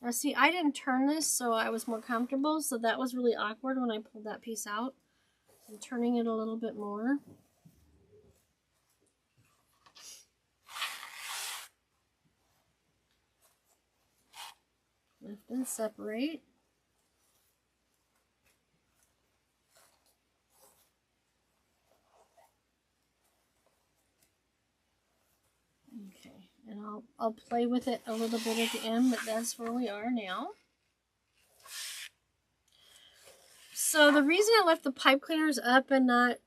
Now see, I didn't turn this so I was more comfortable, so that was really awkward when I pulled that piece out. I'm turning it a little bit more. Lift and separate. Okay, and I'll play with it a little bit at the end, but that's where we are now. So the reason I left the pipe cleaners up and not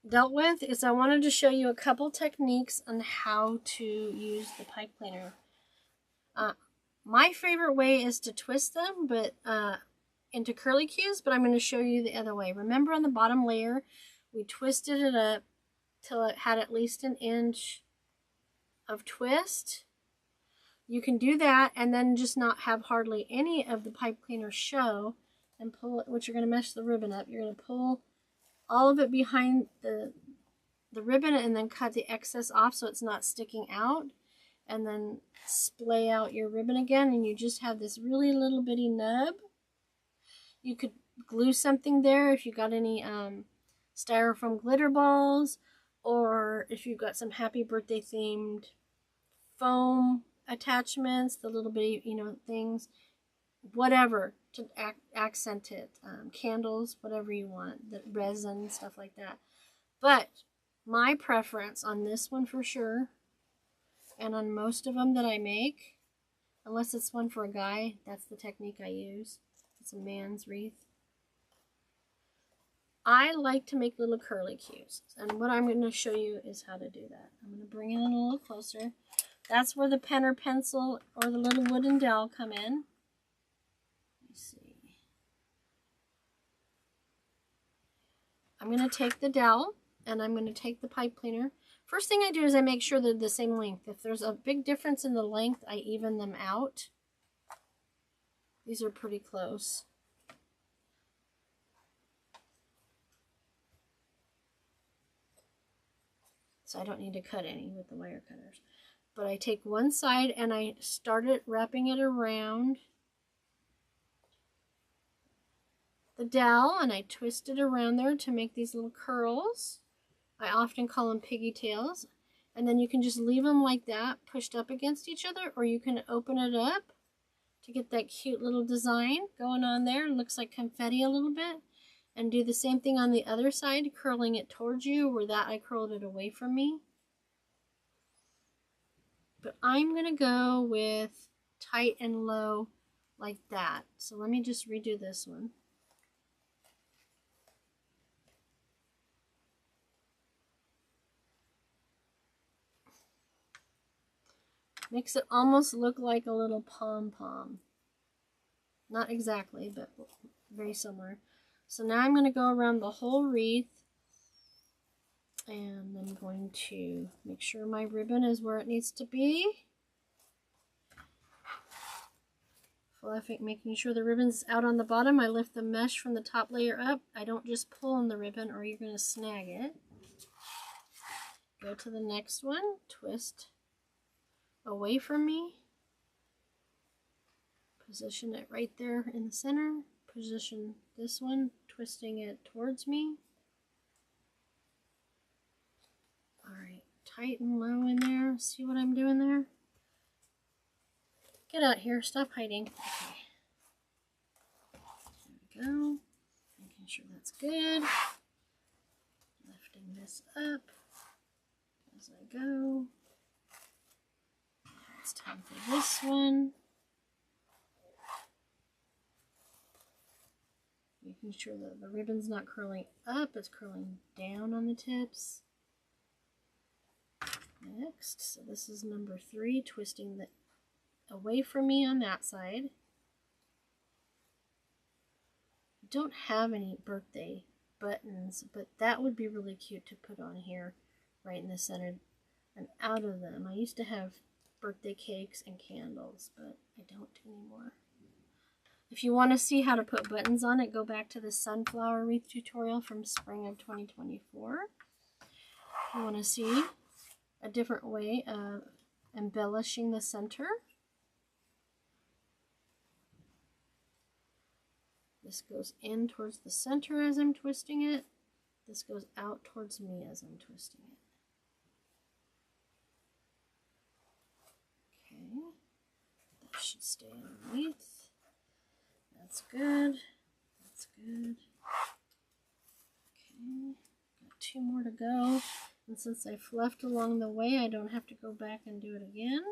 dealt with is I wanted to show you a couple techniques on how to use the pipe cleaner. My favorite way is to twist them, but into curly cues, but I'm going to show you the other way. Remember on the bottom layer, we twisted it up till it had at least an inch of twist. You can do that and then just not have hardly any of the pipe cleaner show, and pull it, which you're going to mesh the ribbon up. You're going to pull all of it behind the ribbon and then cut the excess off so it's not sticking out, and then splay out your ribbon again, and you just have this really little bitty nub. You could glue something there if you got any styrofoam glitter balls, or if you've got some happy birthday themed foam attachments, the little bitty, things, whatever to accent it, candles, whatever you want, the resin, stuff like that. But my preference on this one for sure, and on most of them that I make, unless it's one for a guy, that's the technique I use. It's a man's wreath. I like to make little curly cues, and what I'm going to show you is how to do that. I'm going to bring it in a little closer. That's where the pen or pencil or the little wooden dowel come in. Let me see. I'm going to take the dowel and I'm going to take the pipe cleaner. First thing I do is I make sure they're the same length. If there's a big difference in the length, I even them out. These are pretty close. So I don't need to cut any with the wire cutters. But I take one side and I start it wrapping it around the dowel, and I twist it around there to make these little curls. I often call them piggy tails. And then you can just leave them like that, pushed up against each other, or you can open it up to get that cute little design going on there. It looks like confetti a little bit. And do the same thing on the other side, curling it towards you, where that I curled it away from me. But I'm going to go with tight and low like that. So let me just redo this one. Makes it almost look like a little pom-pom. Not exactly, but very similar. So now I'm going to go around the whole wreath. And I'm going to make sure my ribbon is where it needs to be. Making sure the ribbon's out on the bottom. I lift the mesh from the top layer up. I don't just pull on the ribbon or you're going to snag it. Go to the next one. Twist away from me. Position it right there in the center. Position this one, twisting it towards me. Alright, tight and low in there. See what I'm doing there? Get out here, stop hiding. Okay. There we go. Making sure that's good. Lifting this up as I go. It's time for this one. Making sure that the ribbon's not curling up, it's curling down on the tips. Next, so this is number 3, twisting the away from me on that side. I don't have any birthday buttons, but that would be really cute to put on here, right in the center. I'm out of them. I used to have birthday cakes and candles, but I don't anymore. If you want to see how to put buttons on it, go back to the sunflower wreath tutorial from spring of 2024. If you want to see a different way of embellishing the center. This goes in towards the center as I'm twisting it. This goes out towards me as I'm twisting it. Okay, that should stay underneath. That's good. That's good. Okay, got 2 more to go. And since I fluffed along the way, I don't have to go back and do it again.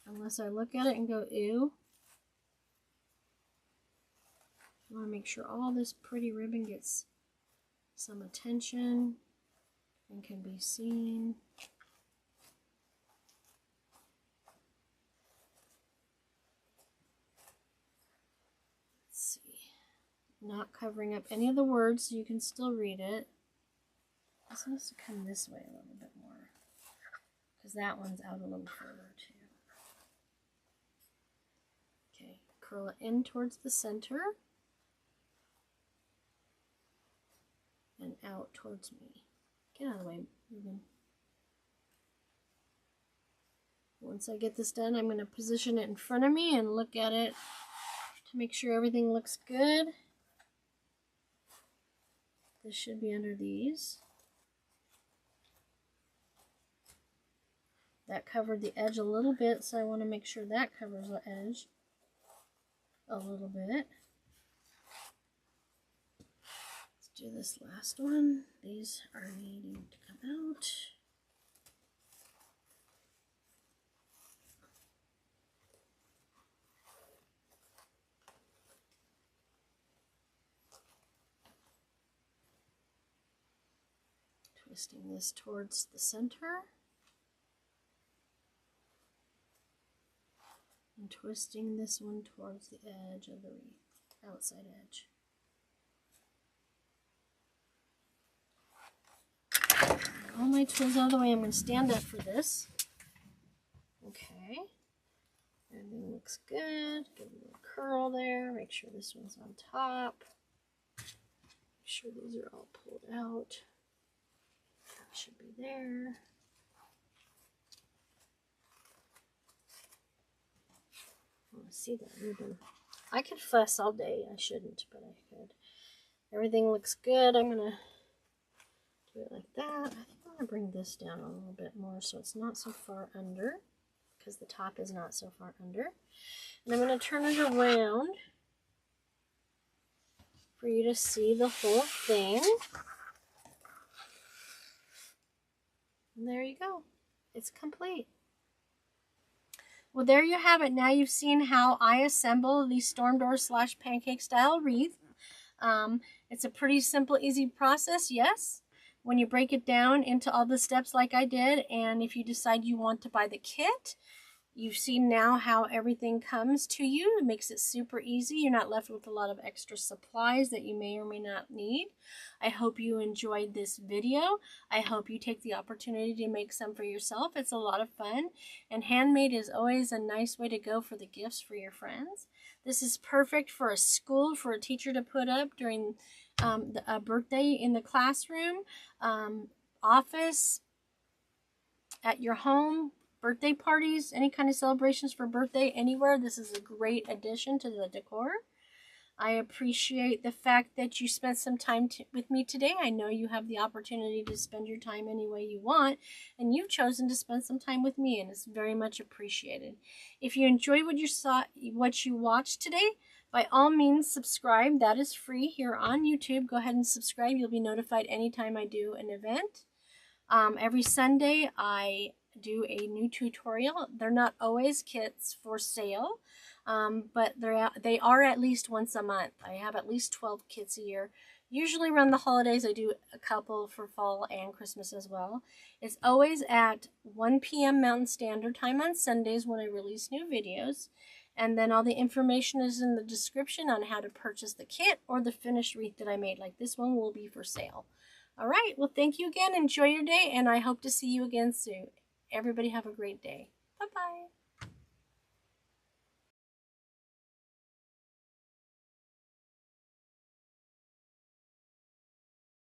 Unless I look at it and go, ew. I want to make sure all this pretty ribbon gets some attention and can be seen. Let's see. Not covering up any of the words so you can still read it. This needs to come this way a little bit more because that one's out a little further too. Okay, curl it in towards the center and out towards me. Get out of the way, ribbon. Once I get this done, I'm going to position it in front of me and look at it to make sure everything looks good. This should be under these. That covered the edge a little bit, so I want to make sure that covers the edge a little bit. Let's do this last one. These are needing to come out. Twisting this towards the center. And twisting this one towards the edge of the wreath, outside edge. All my tools out of the way. I'm going to stand up for this. Okay. Everything looks good. Give a little curl there. Make sure this one's on top. Make sure these are all pulled out. That should be there. See that ribbon. I could fuss all day. I shouldn't, but I could. Everything looks good. I'm going to do it like that. I think I'm going to bring this down a little bit more so it's not so far under, because the top is not so far under. And I'm going to turn it around for you to see the whole thing. And there you go. It's complete. Well, there you have it. Now you've seen how I assemble the storm door / pancake style wreath. It's a pretty simple, easy process, yes, when you break it down into all the steps like I did. And if you decide you want to buy the kit, you've seen now how everything comes to you. It makes it super easy. You're not left with a lot of extra supplies that you may or may not need. I hope you enjoyed this video. I hope you take the opportunity to make some for yourself. It's a lot of fun. And handmade is always a nice way to go for the gifts for your friends. This is perfect for a school, for a teacher to put up during a birthday in the classroom, office, at your home, birthday parties, any kind of celebrations for birthday, anywhere. This is a great addition to the decor. I appreciate the fact that you spent some time with me today. I know you have the opportunity to spend your time any way you want, and you've chosen to spend some time with me, and it's very much appreciated. If you enjoyed what you watched today, by all means subscribe. That is free here on YouTube. Go ahead and subscribe. You'll be notified anytime I do an event. Every Sunday I do a new tutorial. They're not always kits for sale, but they are at least once a month. I have at least 12 kits a year. Usually around the holidays I do a couple for fall and Christmas as well. It's always at 1 p.m. Mountain Standard Time on Sundays when I release new videos. And then all the information is in the description on how to purchase the kit or the finished wreath that I made. Like this one will be for sale. All right, well, thank you again. Enjoy your day, and I hope to see you again soon. Everybody have a great day. Bye-bye.